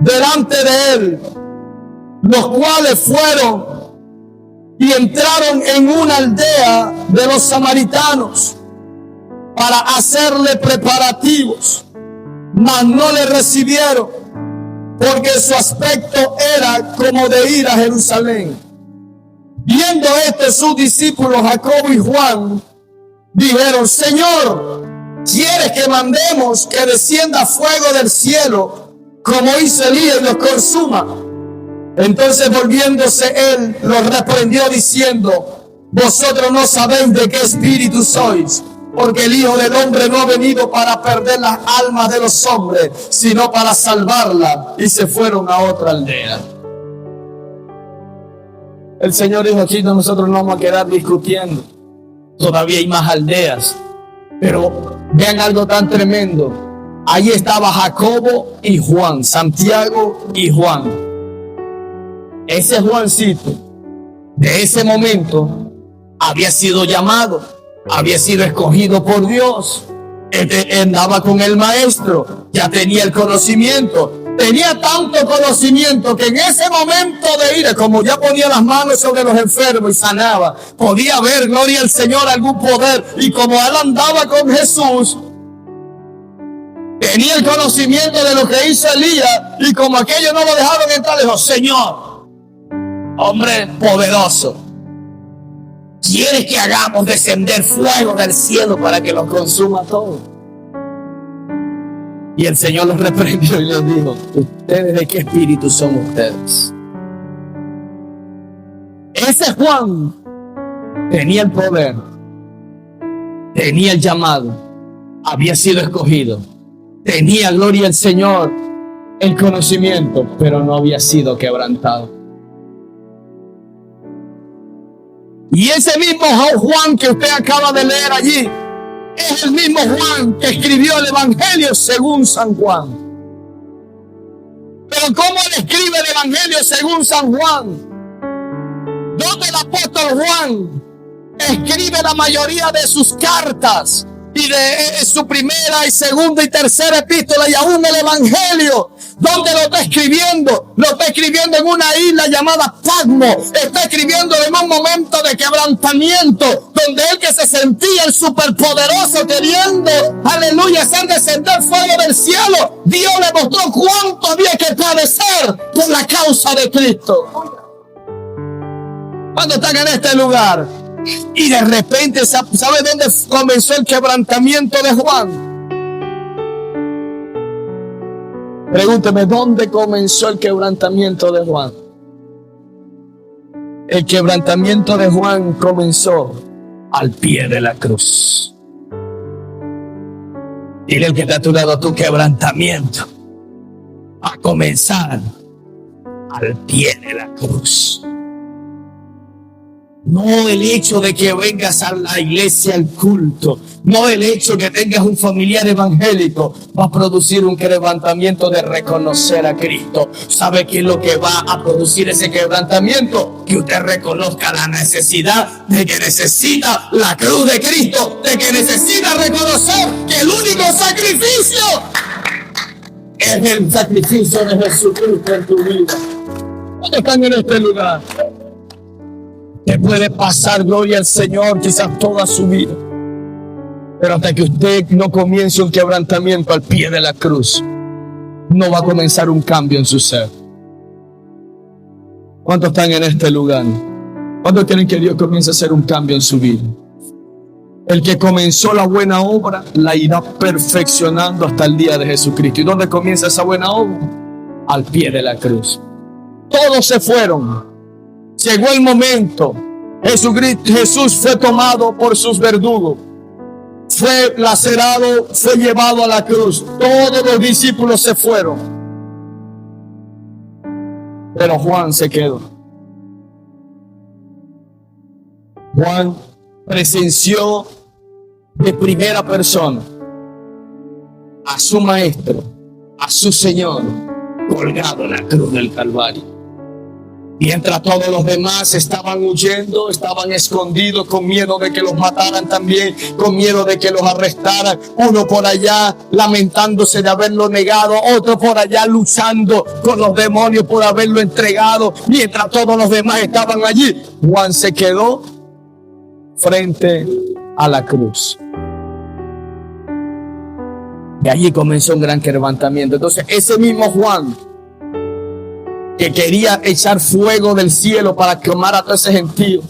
delante de él, los cuales fueron y entraron en una aldea de los samaritanos para hacerle preparativos, mas no le recibieron, porque su aspecto era como de ir a Jerusalén. Viendo sus discípulos Jacobo y Juan, dijeron: Señor, ¿quieres que mandemos que descienda fuego del cielo, como hizo Elías, y los consuma? Entonces, volviéndose él, los reprendió diciendo: vosotros no sabéis de qué espíritu sois, porque el Hijo del Hombre no ha venido para perder las almas de los hombres, sino para salvarlas. Y se fueron a otra aldea. El Señor dijo: aquí nosotros no vamos a quedar discutiendo. Todavía hay más aldeas. Pero vean algo tan tremendo. Allí estaba Jacobo y Juan, Santiago y Juan. Ese Juancito, de ese momento, había sido llamado, había sido escogido por Dios. Andaba con el maestro, ya tenía el conocimiento. Tenía tanto conocimiento que en ese momento de ira, como ya ponía las manos sobre los enfermos y sanaba, podía ver, gloria al Señor, algún poder. Y como él andaba con Jesús, tenía el conocimiento de lo que hizo Elías. Y como aquellos no lo dejaron entrar, dijo: Señor, hombre poderoso, ¿quieres que hagamos descender fuego del cielo para que los consuma todo? Y el Señor los reprendió y les dijo: ¿ustedes de qué espíritu son ustedes? Ese Juan tenía el poder, tenía el llamado, había sido escogido, tenía, gloria al Señor, el conocimiento, pero no había sido quebrantado. Y ese mismo Juan que usted acaba de leer allí es el mismo Juan que escribió el Evangelio según San Juan. Pero ¿cómo él escribe el Evangelio según San Juan? Donde el apóstol Juan escribe la mayoría de sus cartas y de su primera y segunda y tercera epístola, y aún el Evangelio, donde lo está escribiendo en una isla llamada Patmos. Está escribiendo en un momento de quebrantamiento, donde él, que se sentía el superpoderoso, queriendo, aleluya, hacer descender fuego del cielo, Dios le mostró cuánto había que padecer por la causa de Cristo. Cuando están en este lugar, y de repente, ¿sabe dónde comenzó el quebrantamiento de Juan? Pregúnteme, ¿dónde comenzó el quebrantamiento de Juan? El quebrantamiento de Juan comenzó al pie de la cruz. Dile al que está a tu lado: tu quebrantamiento va a comenzar al pie de la cruz. No el hecho de que vengas a la iglesia, al culto, no el hecho de que tengas un familiar evangélico va a producir un quebrantamiento de reconocer a Cristo. ¿Sabe qué es lo que va a producir ese quebrantamiento? Que usted reconozca la necesidad de que necesita la cruz de Cristo, de que necesita reconocer que el único sacrificio es el sacrificio de Jesucristo en tu vida. ¿Dónde están en este lugar? Que puede pasar, gloria al Señor, quizás toda su vida, pero hasta que usted no comience un quebrantamiento al pie de la cruz, no va a comenzar un cambio en su ser. ¿Cuántos están en este lugar? ¿Cuántos quieren que Dios comience a hacer un cambio en su vida? El que comenzó la buena obra la irá perfeccionando hasta el día de Jesucristo. ¿Y dónde comienza esa buena obra? Al pie de la cruz. Todos se fueron. Llegó el momento. Jesús fue tomado por sus verdugos, fue lacerado, fue llevado a la cruz. Todos los discípulos se fueron. Pero Juan se quedó. Juan presenció de primera persona a su maestro, a su Señor, colgado en la cruz del Calvario. Mientras todos los demás estaban huyendo, estaban escondidos con miedo de que los mataran también, con miedo de que los arrestaran. Uno por allá lamentándose de haberlo negado, otro por allá luchando con los demonios por haberlo entregado. Mientras todos los demás estaban allí, Juan se quedó frente a la cruz. Y allí comenzó un gran quebrantamiento. Entonces ese mismo Juan, que quería echar fuego del cielo para quemar a todo ese gentío,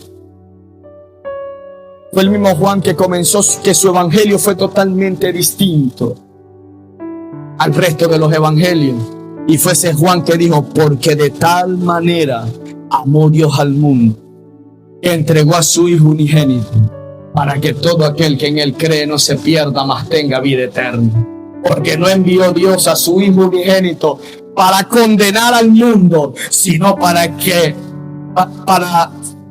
fue el mismo Juan que comenzó, que su evangelio fue totalmente distinto al resto de los evangelios. Y fue ese Juan que dijo: porque de tal manera amó Dios al mundo, que entregó a su Hijo unigénito, para que todo aquel que en él cree no se pierda, mas tenga vida eterna. Porque no envió Dios a su Hijo unigénito para condenar al mundo, sino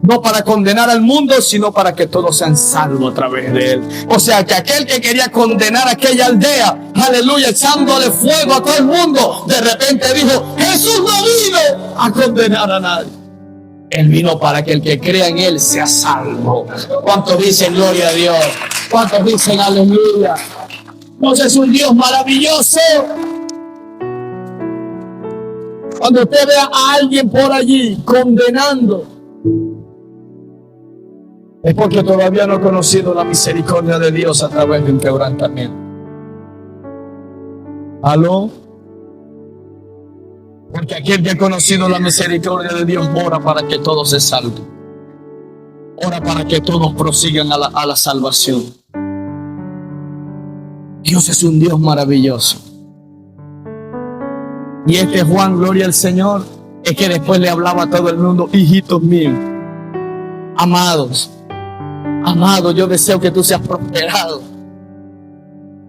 no para condenar al mundo, sino para que todos sean salvos a través de él. O sea que aquel que quería condenar a aquella aldea, aleluya, echándole fuego a todo el mundo, de repente dijo: Jesús no vino a condenar a nadie. Él vino para que el que crea en él sea salvo. ¿Cuántos dicen gloria a Dios? ¿Cuántos dicen aleluya? Dios es un Dios maravilloso. Cuando usted vea a alguien por allí condenando, es porque todavía no ha conocido la misericordia de Dios a través de un quebrantamiento. ¿Aló? Porque aquel que ha conocido la misericordia de Dios ora para que todos se salven. Ora para que todos prosigan a la salvación. Dios es un Dios maravilloso. Y este Juan, gloria al Señor, es que después le hablaba a todo el mundo: hijitos míos, amados, yo deseo que tú seas prosperado.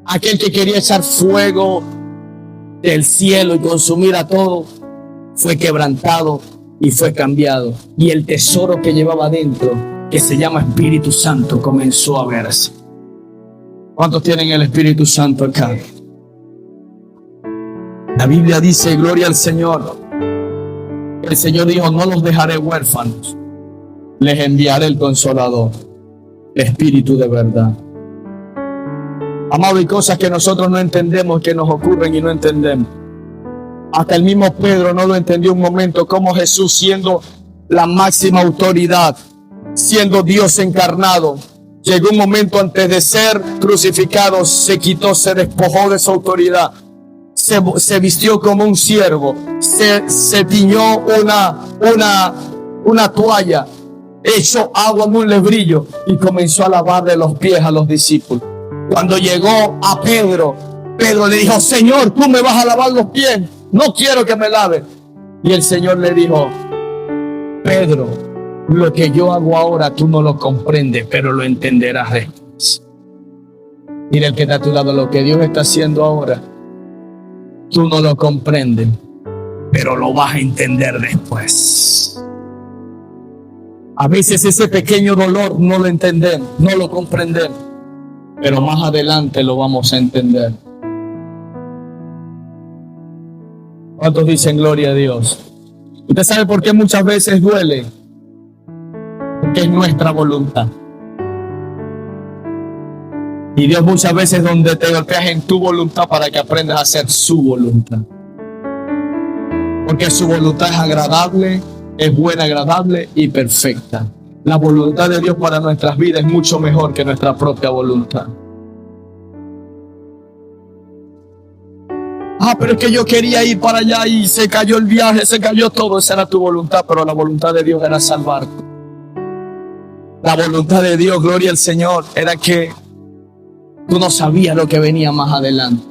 Aquel que quería echar fuego del cielo y consumir a todo, fue quebrantado y fue cambiado. Y el tesoro que llevaba dentro, que se llama Espíritu Santo, comenzó a verse. ¿Cuántos tienen el Espíritu Santo acá? La Biblia dice, gloria al Señor, el Señor dijo: no los dejaré huérfanos, les enviaré el Consolador, el Espíritu de verdad. Amado, hay cosas que nosotros no entendemos, que nos ocurren y no entendemos. Hasta el mismo Pedro no lo entendió un momento, como Jesús, siendo la máxima autoridad, siendo Dios encarnado, llegó un momento antes de ser crucificado, se quitó, se despojó de su autoridad, se vistió como un siervo, se tiñó una toalla, echó agua en un lebrillo y comenzó a lavarle los pies a los discípulos. Cuando llegó a Pedro, Pedro le dijo: Señor, ¿tú me vas a lavar los pies? No quiero que me laves. Y el Señor le dijo: Pedro, lo que yo hago ahora tú no lo comprendes, pero lo entenderás después. Mira el que está a tu lado: lo que Dios está haciendo ahora, tú no lo comprendes, pero lo vas a entender después. A veces ese pequeño dolor no lo entendemos, no lo comprendemos, pero más adelante lo vamos a entender. ¿Cuántos dicen gloria a Dios? ¿Usted sabe por qué muchas veces duele? Porque es nuestra voluntad. Y Dios muchas veces donde te golpeas en tu voluntad para que aprendas a hacer su voluntad. Porque su voluntad es agradable, es buena, agradable y perfecta. La voluntad de Dios para nuestras vidas es mucho mejor que nuestra propia voluntad. Pero es que yo quería ir para allá y se cayó el viaje, se cayó todo. Esa era tu voluntad, pero la voluntad de Dios era salvarte. La voluntad de Dios, gloria al Señor, era que tú no sabías lo que venía más adelante.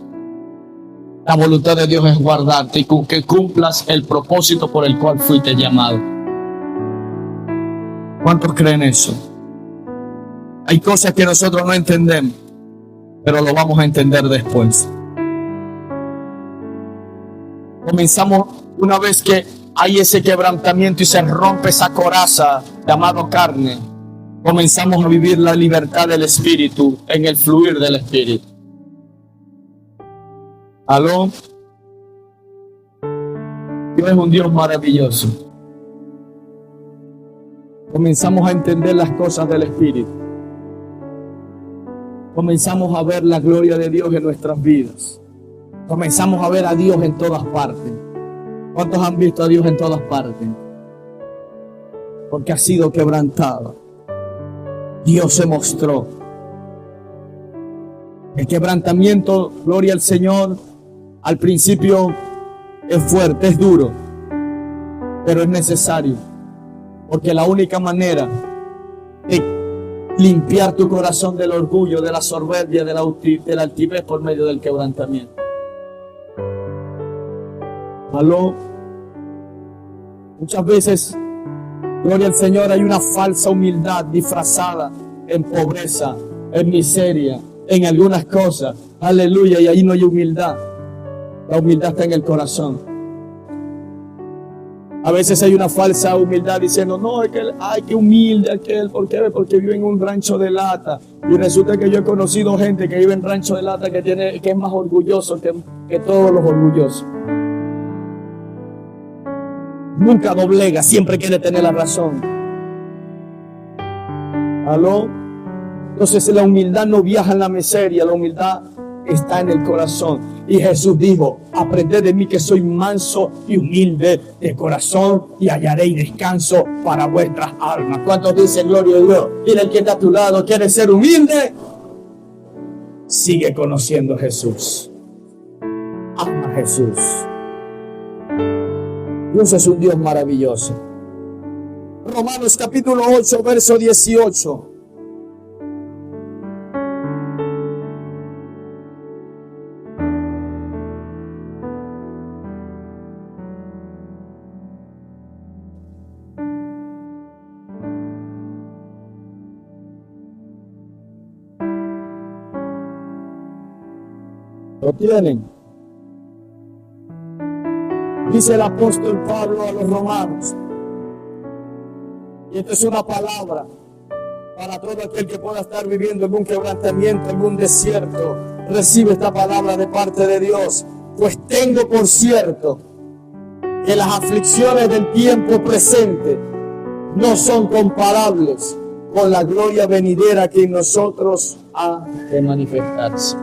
La voluntad de Dios es guardarte y que cumplas el propósito por el cual fuiste llamado. ¿Cuántos creen eso? Hay cosas que nosotros no entendemos, pero lo vamos a entender después. Comenzamos una vez que hay ese quebrantamiento y se rompe esa coraza llamado carne, comenzamos a vivir la libertad del Espíritu en el fluir del Espíritu. ¿Aló? Dios es un Dios maravilloso. Comenzamos a entender las cosas del Espíritu. Comenzamos a ver la gloria de Dios en nuestras vidas. Comenzamos a ver a Dios en todas partes. ¿Cuántos han visto a Dios en todas partes? Porque ha sido quebrantado. Dios se mostró. El quebrantamiento, gloria al Señor, al principio es fuerte, es duro, pero es necesario. Porque la única manera de limpiar tu corazón del orgullo, de la soberbia, de la altivez por medio del quebrantamiento. ¿Aló? Muchas veces, gloria al Señor, hay una falsa humildad disfrazada en pobreza, en miseria, en algunas cosas. Aleluya, y ahí no hay humildad. La humildad está en el corazón. A veces hay una falsa humildad diciendo, no, es que ay, qué humilde aquel. ¿Por qué? Porque vive en un rancho de lata. Y resulta que yo he conocido gente que vive en rancho de lata que es más orgulloso que todos los orgullosos. Nunca doblega, siempre quiere tener la razón. ¿Aló? Entonces la humildad no viaja en la miseria, la humildad está en el corazón. Y Jesús dijo, aprended de mí que soy manso y humilde de corazón y hallaréis descanso para vuestras almas. ¿Cuántos dicen gloria a Dios? Mira el que está a tu lado, ¿quieres ser humilde? Sigue conociendo a Jesús. Ama a Jesús. Dios es un Dios maravilloso. Romanos capítulo 8, verso 18. ¿Lo tienen? Dice el apóstol Pablo a los romanos. Y esta es una palabra para todo aquel que pueda estar viviendo en un quebrantamiento, en un desierto. Recibe esta palabra de parte de Dios. Pues tengo por cierto que las aflicciones del tiempo presente no son comparables con la gloria venidera que en nosotros ha de manifestarse.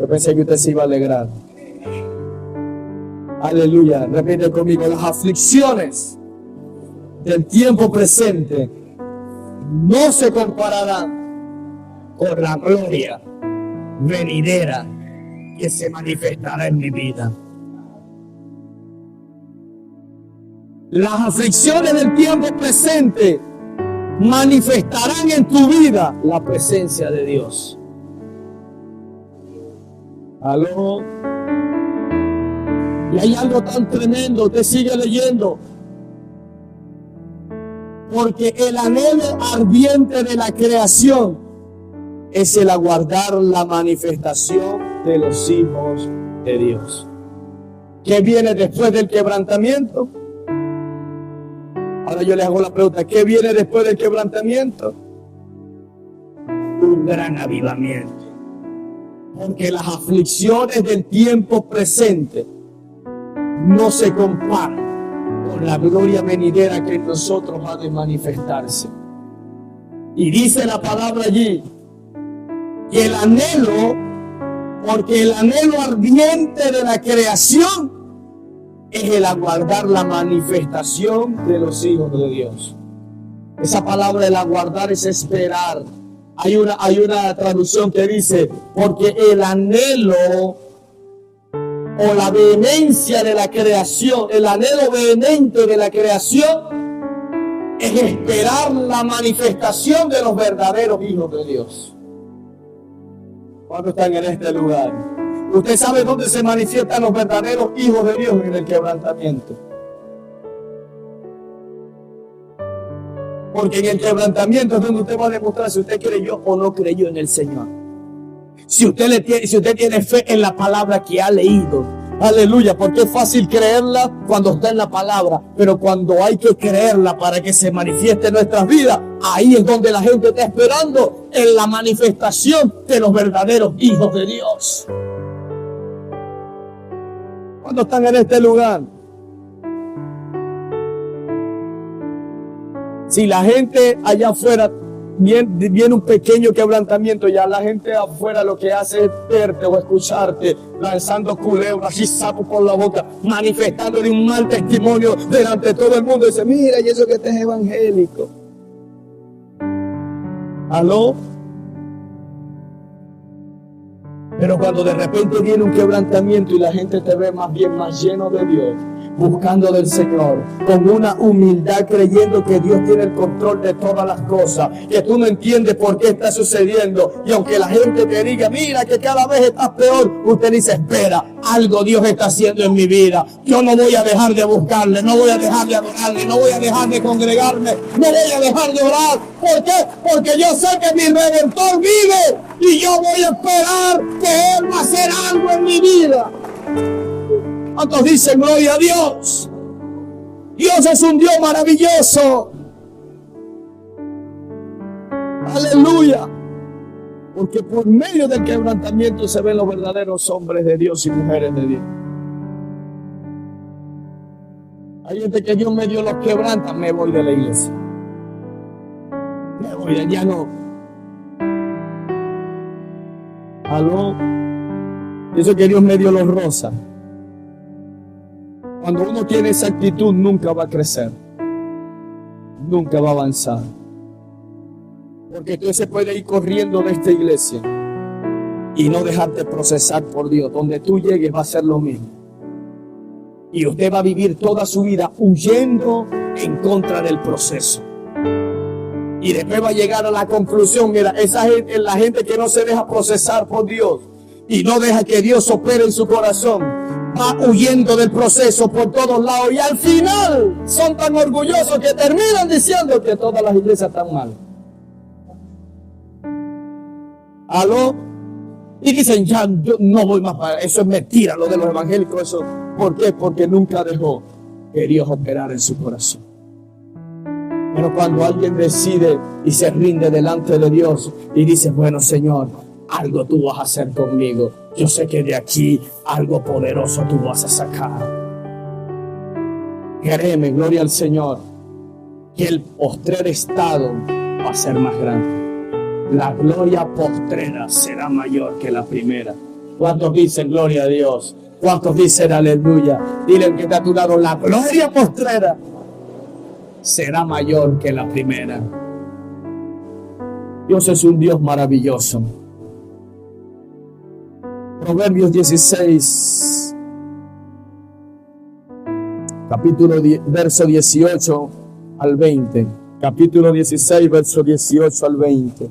Yo pensé que usted se iba a alegrar. Aleluya, repite conmigo, las aflicciones del tiempo presente no se compararán con la gloria venidera que se manifestará en mi vida. Las aflicciones del tiempo presente manifestarán en tu vida la presencia de Dios. Aló. Y hay algo tan tremendo, te sigue leyendo. Porque el anhelo ardiente de la creación es el aguardar la manifestación de los hijos de Dios. ¿Qué viene después del quebrantamiento? Ahora yo les hago la pregunta, ¿qué viene después del quebrantamiento? Un gran avivamiento. Porque las aflicciones del tiempo presente no se comparan con la gloria venidera que en nosotros ha de manifestarse. Y dice la palabra allí que el anhelo, porque el anhelo ardiente de la creación es el aguardar la manifestación de los hijos de Dios. Esa palabra, el aguardar, es esperar. Hay una traducción que dice, porque el anhelo o la vehemencia de la creación, el anhelo vehemente de la creación es esperar la manifestación de los verdaderos hijos de Dios. ¿Cuántos están en este lugar? ¿Usted sabe dónde se manifiestan los verdaderos hijos de Dios? En el quebrantamiento. Porque en el quebrantamiento es donde usted va a demostrar si usted creyó o no creyó en el Señor. Si usted tiene fe en la palabra que ha leído, Aleluya, porque es fácil creerla cuando está en la palabra, pero cuando hay que creerla para que se manifieste en nuestras vidas, ahí es donde la gente está esperando en la manifestación de los verdaderos hijos de Dios. ¿Cuántos están en este lugar? Si la gente allá afuera viene un pequeño quebrantamiento, ya la gente afuera lo que hace es verte o escucharte lanzando culebras y sapos por la boca, manifestándole un mal testimonio delante de todo el mundo. Dice, mira, y eso que este es evangélico. ¿Aló? Pero cuando de repente viene un quebrantamiento y la gente te ve más bien más lleno de Dios, buscando del Señor, con una humildad, creyendo que Dios tiene el control de todas las cosas, que tú no entiendes por qué está sucediendo, y aunque la gente te diga, mira que cada vez estás peor, usted dice, espera, algo Dios está haciendo en mi vida, yo no voy a dejar de buscarle, no voy a dejar de adorarle, no voy a dejar de congregarme, no voy a dejar de orar. ¿Por qué? Porque yo sé que mi Redentor vive y yo voy a esperar que Él va a hacer algo en mi vida. ¿Cuántos dicen gloria a Dios? Dios es un Dios maravilloso. Aleluya. Porque por medio del quebrantamiento se ven los verdaderos hombres de Dios y mujeres de Dios. Hay gente que Dios medio los quebranta, me voy de la iglesia. Me voy de allá, no. ¿Aló? Eso que Dios medio los roza. Cuando uno tiene esa actitud, nunca va a crecer, nunca va a avanzar. Porque tú se puede ir corriendo de esta iglesia y no dejarte procesar por Dios. Donde tú llegues va a ser lo mismo. Y usted va a vivir toda su vida huyendo en contra del proceso. Y después va a llegar a la conclusión, mira, esa gente, la gente que no se deja procesar por Dios y no deja que Dios opere en su corazón, va huyendo del proceso por todos lados y al final son tan orgullosos que terminan diciendo que todas las iglesias están mal. ¿Aló? Y dicen, ya yo no voy más para eso, es mentira lo de los evangélicos, eso. ¿Por qué? Porque nunca dejó que Dios operara en su corazón. Pero cuando alguien decide y se rinde delante de Dios y dice, bueno, Señor, algo tú vas a hacer conmigo. Yo sé que de aquí algo poderoso tú vas a sacar. Créeme, gloria al Señor, que el postrer estado va a ser más grande. La gloria postrera será mayor que la primera. ¿Cuántos dicen gloria a Dios? ¿Cuántos dicen aleluya? Dile al que está a tu lado, la gloria postrera será mayor que la primera. Dios es un Dios maravilloso. Proverbios 16, capítulo 10, verso 18 al 20. Capítulo 16, verso 18 al 20.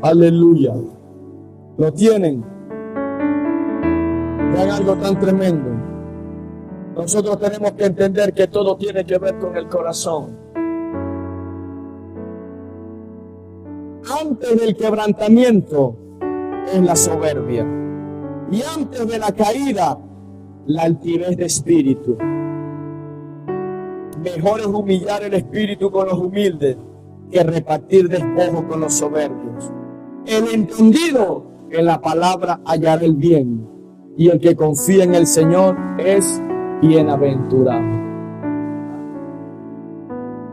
Aleluya. ¿Lo tienen? Vean algo tan tremendo. Nosotros tenemos que entender que todo tiene que ver con el corazón. Antes del quebrantamiento es la soberbia. Y antes de la caída, la altivez de espíritu. Mejor es humillar el espíritu con los humildes que repartir despojos con los soberbios. El entendido en la palabra hallará el bien, y el que confía en el Señor es bienaventurado.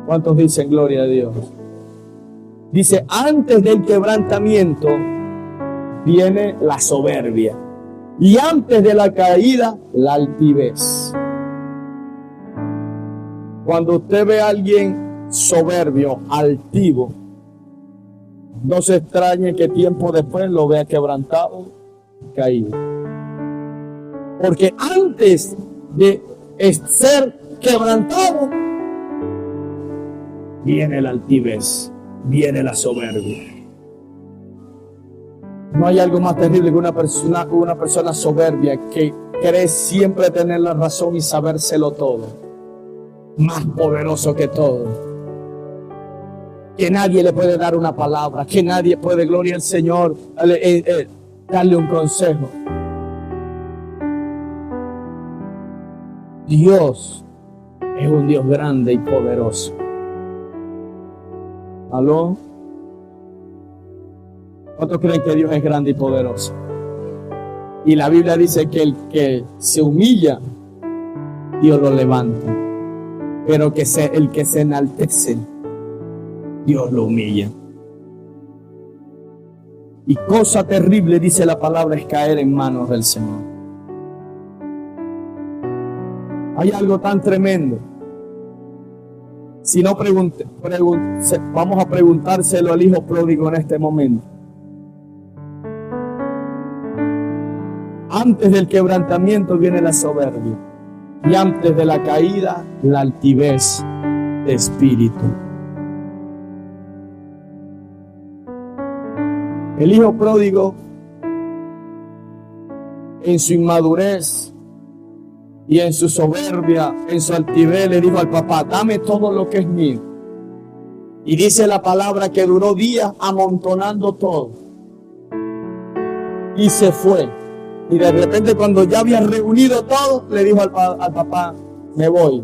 ¿Cuántos dicen gloria a Dios? Dice, antes del quebrantamiento viene la soberbia, y antes de la caída, la altivez. Cuando usted ve a alguien soberbio, altivo, no se extrañe que tiempo después lo vea quebrantado, caído. Porque antes de ser quebrantado, viene la altivez, viene la soberbia. No hay algo más terrible que una persona soberbia que cree siempre tener la razón y sabérselo todo. Más poderoso que todo. que nadie le puede dar una palabra, que nadie puede, gloria al Señor, darle un consejo. Dios es un Dios grande y poderoso. ¿Aló? ¿Cuántos creen que Dios es grande y poderoso? Y la Biblia dice que el que se humilla, Dios lo levanta. Pero el que se enaltece, Dios lo humilla. Y cosa terrible, dice la palabra, es caer en manos del Señor. Hay algo tan tremendo. Si no vamos a preguntárselo al hijo pródigo en este momento. Antes del quebrantamiento viene la soberbia. Y antes de la caída, la altivez de espíritu. El hijo pródigo, en su inmadurez y en su soberbia, en su altivez, le dijo al papá: dame todo lo que es mío. Y dice la palabra que duró días amontonando todo. Y se fue. Y de repente, cuando ya había reunido todo, le dijo al papá: me voy.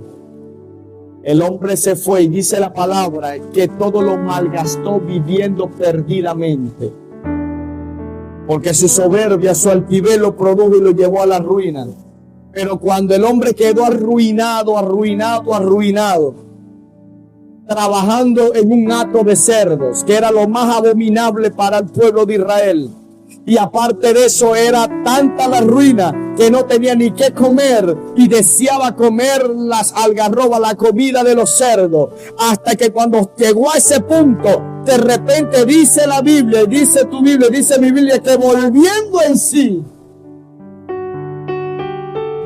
El hombre se fue y dice la palabra que todo lo malgastó viviendo perdidamente. Porque su soberbia, su altivez lo produjo y lo llevó a la ruina. Pero cuando el hombre quedó arruinado, trabajando en un hato de cerdos, que era lo más abominable para el pueblo de Israel. Y aparte de eso, era tanta la ruina que no tenía ni qué comer y deseaba comer las algarrobas, la comida de los cerdos. Hasta que cuando llegó a ese punto, de repente dice la Biblia, dice tu Biblia, dice mi Biblia, que volviendo en sí,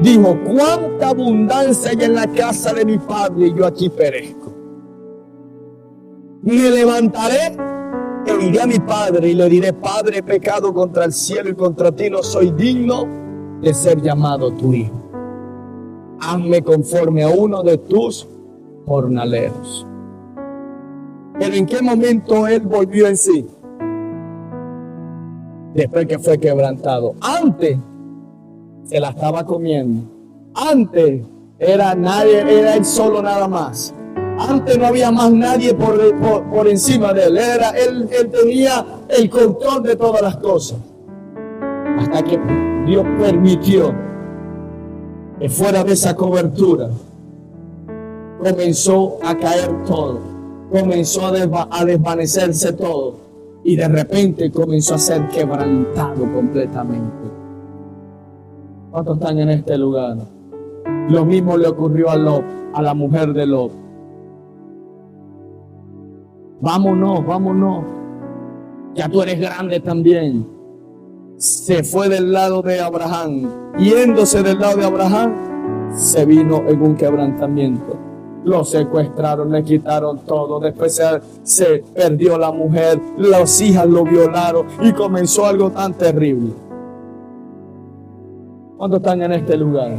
dijo: cuánta abundancia hay en la casa de mi padre y yo aquí perezco. Me levantaré e iré a mi padre y le diré: Padre, he pecado contra el cielo y contra ti, no soy digno de ser llamado tu hijo. Hazme conforme a uno de tus jornaleros. Pero ¿en qué momento él volvió en sí? Después que fue quebrantado. Antes se la estaba comiendo. Antes era él solo nada más. Antes no había más nadie por encima de él. Él tenía el control de todas las cosas. Hasta que Dios permitió que fuera de esa cobertura comenzó a caer todo. Comenzó a desvanecerse todo. Y de repente comenzó a ser quebrantado completamente. ¿Cuántos están en este lugar? Lo mismo le ocurrió a Lot, a la mujer de Lot. Vámonos. Ya tú eres grande también. Se fue del lado de Abraham. Yéndose del lado de Abraham, se vino en un quebrantamiento. Lo secuestraron, le quitaron todo. Después se perdió la mujer. Las hijas lo violaron. Y comenzó algo tan terrible. ¿Cuántos están en este lugar?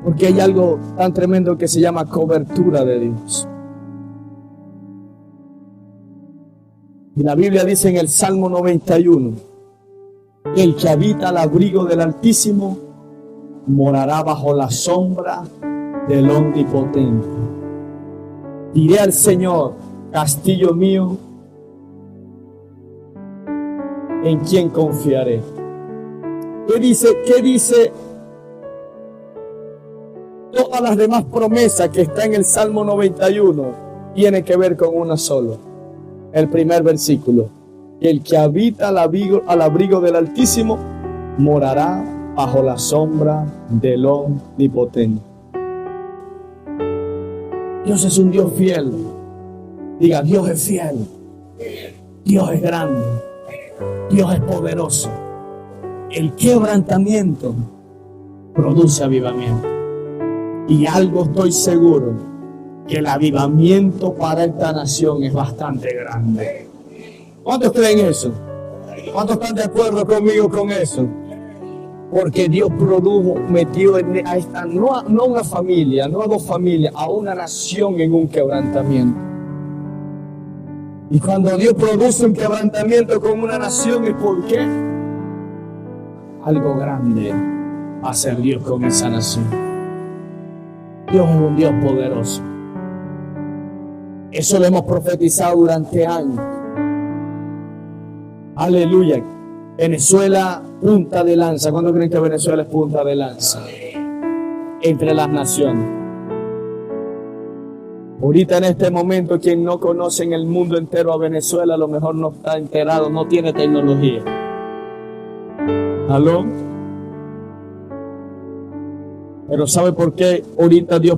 Porque hay algo tan tremendo que se llama cobertura de Dios. Y la Biblia dice en el Salmo 91: el que habita al abrigo del Altísimo morará bajo la sombra del Omnipotente. Diré al Señor: castillo mío, ¿en quién confiaré? ¿Qué dice? Todas las demás promesas que está en el Salmo 91 tienen que ver con una sola. El primer versículo: el que habita al abrigo del Altísimo morará bajo la sombra del Omnipotente. Dios es un Dios fiel. Diga: Dios es fiel. Dios es grande. Dios es poderoso. El quebrantamiento produce avivamiento. Y algo estoy seguro, que el avivamiento para esta nación es bastante grande. ¿Cuántos creen eso? ¿Cuántos están de acuerdo conmigo con eso? Porque Dios metió a esta, no a una familia, no a dos familias, a una nación en un quebrantamiento. Y cuando Dios produce un quebrantamiento con una nación, ¿es por qué? Algo grande va a hacer Dios con esa nación. Dios es un Dios poderoso. Eso lo hemos profetizado durante años. Aleluya. Venezuela, punta de lanza. ¿Cuándo creen que Venezuela es punta de lanza? Entre las naciones. Ahorita en este momento, quien no conoce en el mundo entero a Venezuela, a lo mejor no está enterado, no tiene tecnología. ¿Aló? Pero ¿sabe por qué ahorita Dios,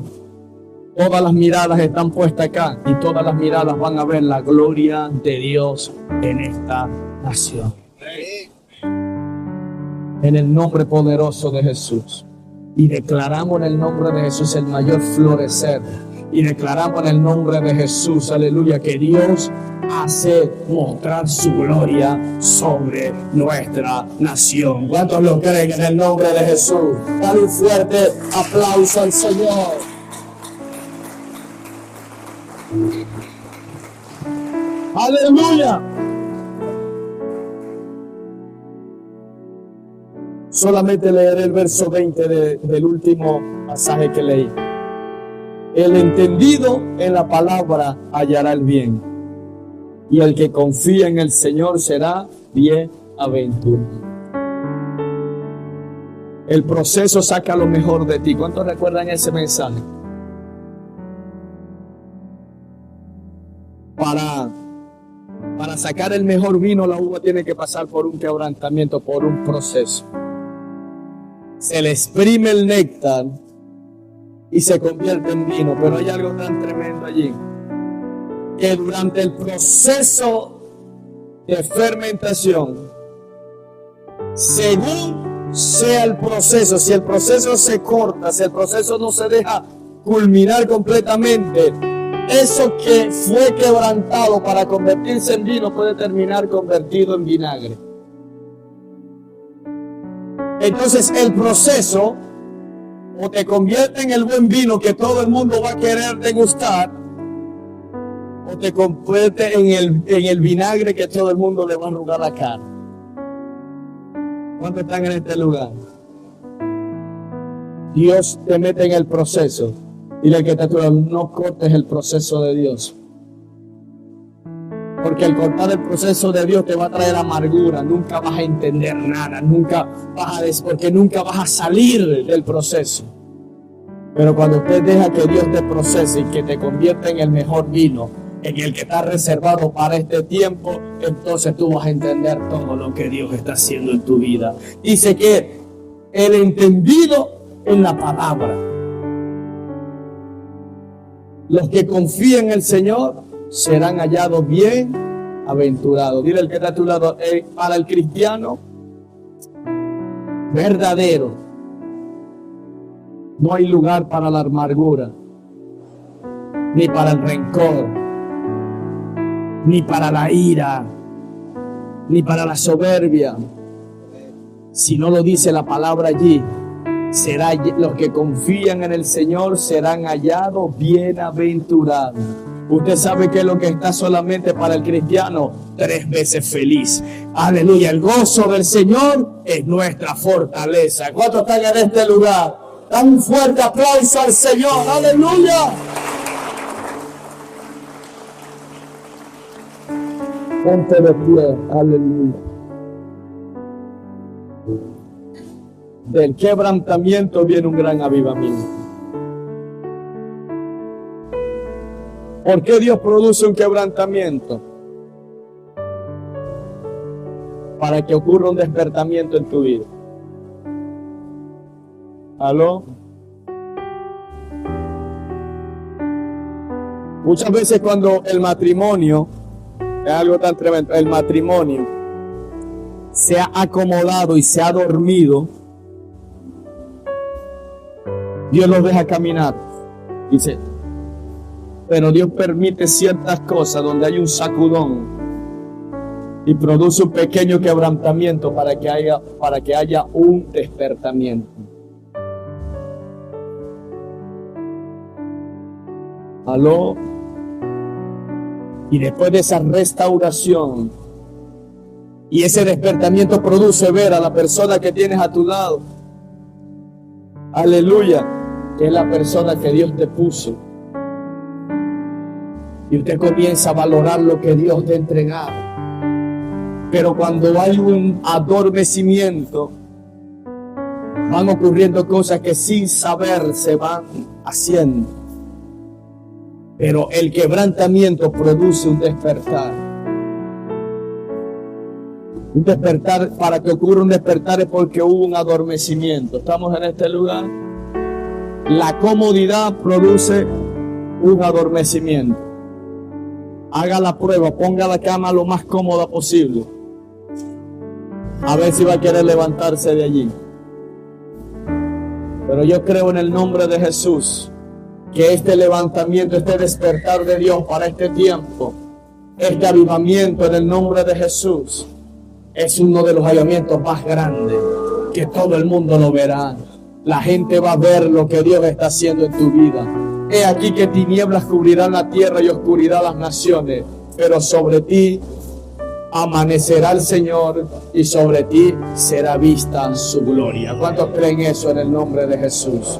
todas las miradas están puestas acá y todas las miradas van a ver la gloria de Dios en esta nación? En el nombre poderoso de Jesús. Y declaramos en el nombre de Jesús el mayor florecer. Y declaramos en el nombre de Jesús, aleluya, que Dios hace mostrar su gloria sobre nuestra nación. ¿Cuántos lo creen en el nombre de Jesús? Dale un fuerte aplauso al Señor. Aleluya. Solamente leeré el verso 20 del último pasaje que leí. El entendido en la palabra hallará el bien, y el que confía en el Señor será bienaventurado. El proceso saca lo mejor de ti. ¿Cuántos recuerdan ese mensaje? Para sacar el mejor vino, la uva tiene que pasar por un quebrantamiento, por un proceso. Se le exprime el néctar y se convierte en vino, pero hay algo tan tremendo allí, que durante el proceso de fermentación, según sea el proceso, si el proceso se corta, si el proceso no se deja culminar completamente, eso que fue quebrantado para convertirse en vino puede terminar convertido en vinagre. Entonces el proceso o te convierte en el buen vino que todo el mundo va a querer degustar, o te convierte en el vinagre que todo el mundo le va a arrugar la cara. ¿Cuántos están en este lugar? Dios te mete en el proceso. Dile al que te atrás, no cortes el proceso de Dios. Porque el cortar el proceso de Dios te va a traer amargura. Nunca vas a entender nada. Porque nunca vas a salir del proceso. Pero cuando usted deja que Dios te procese y que te convierta en el mejor vino, en el que está reservado para este tiempo, entonces tú vas a entender todo lo que Dios está haciendo en tu vida. Dice que el entendido en la palabra. Los que confían en el Señor serán hallados bienaventurados. Dile al que está a tu lado, para el cristiano verdadero, no hay lugar para la amargura, ni para el rencor, ni para la ira, ni para la soberbia. Si no lo dice la palabra allí, los que confían en el Señor serán hallados bienaventurados. Usted sabe que es lo que está solamente para el cristiano, 3 veces feliz. Aleluya, el gozo del Señor es nuestra fortaleza. ¿Cuántos están en este lugar? Dan un fuerte aplauso al Señor. Aleluya. Ponte de pie. Aleluya. Del quebrantamiento viene un gran avivamiento. ¿Por qué Dios produce un quebrantamiento? Para que ocurra un despertamiento en tu vida. ¿Aló? Muchas veces cuando el matrimonio, es algo tan tremendo, el matrimonio se ha acomodado y se ha dormido, Dios los deja caminar, dice, pero Dios permite ciertas cosas donde hay un sacudón y produce un pequeño quebrantamiento para que haya un despertamiento. ¿Aló? Y después de esa restauración y ese despertamiento produce ver a la persona que tienes a tu lado. Aleluya, que es la persona que Dios te puso. Y usted comienza a valorar lo que Dios te ha entregado. Pero cuando hay un adormecimiento, van ocurriendo cosas que sin saber se van haciendo. Pero el quebrantamiento produce un despertar. Un despertar, para que ocurra un despertar es porque hubo un adormecimiento. ¿Estamos en este lugar? La comodidad produce un adormecimiento. Haga la prueba, ponga la cama lo más cómoda posible. A ver si va a querer levantarse de allí. Pero yo creo en el nombre de Jesús que este levantamiento, este despertar de Dios para este tiempo, este avivamiento en el nombre de Jesús, es uno de los avivamientos más grandes, que todo el mundo lo verá. La gente va a ver lo que Dios está haciendo en tu vida. He aquí que tinieblas cubrirán la tierra y oscuridad las naciones, pero sobre ti amanecerá el Señor y sobre ti será vista su gloria. ¿Cuántos creen eso en el nombre de Jesús?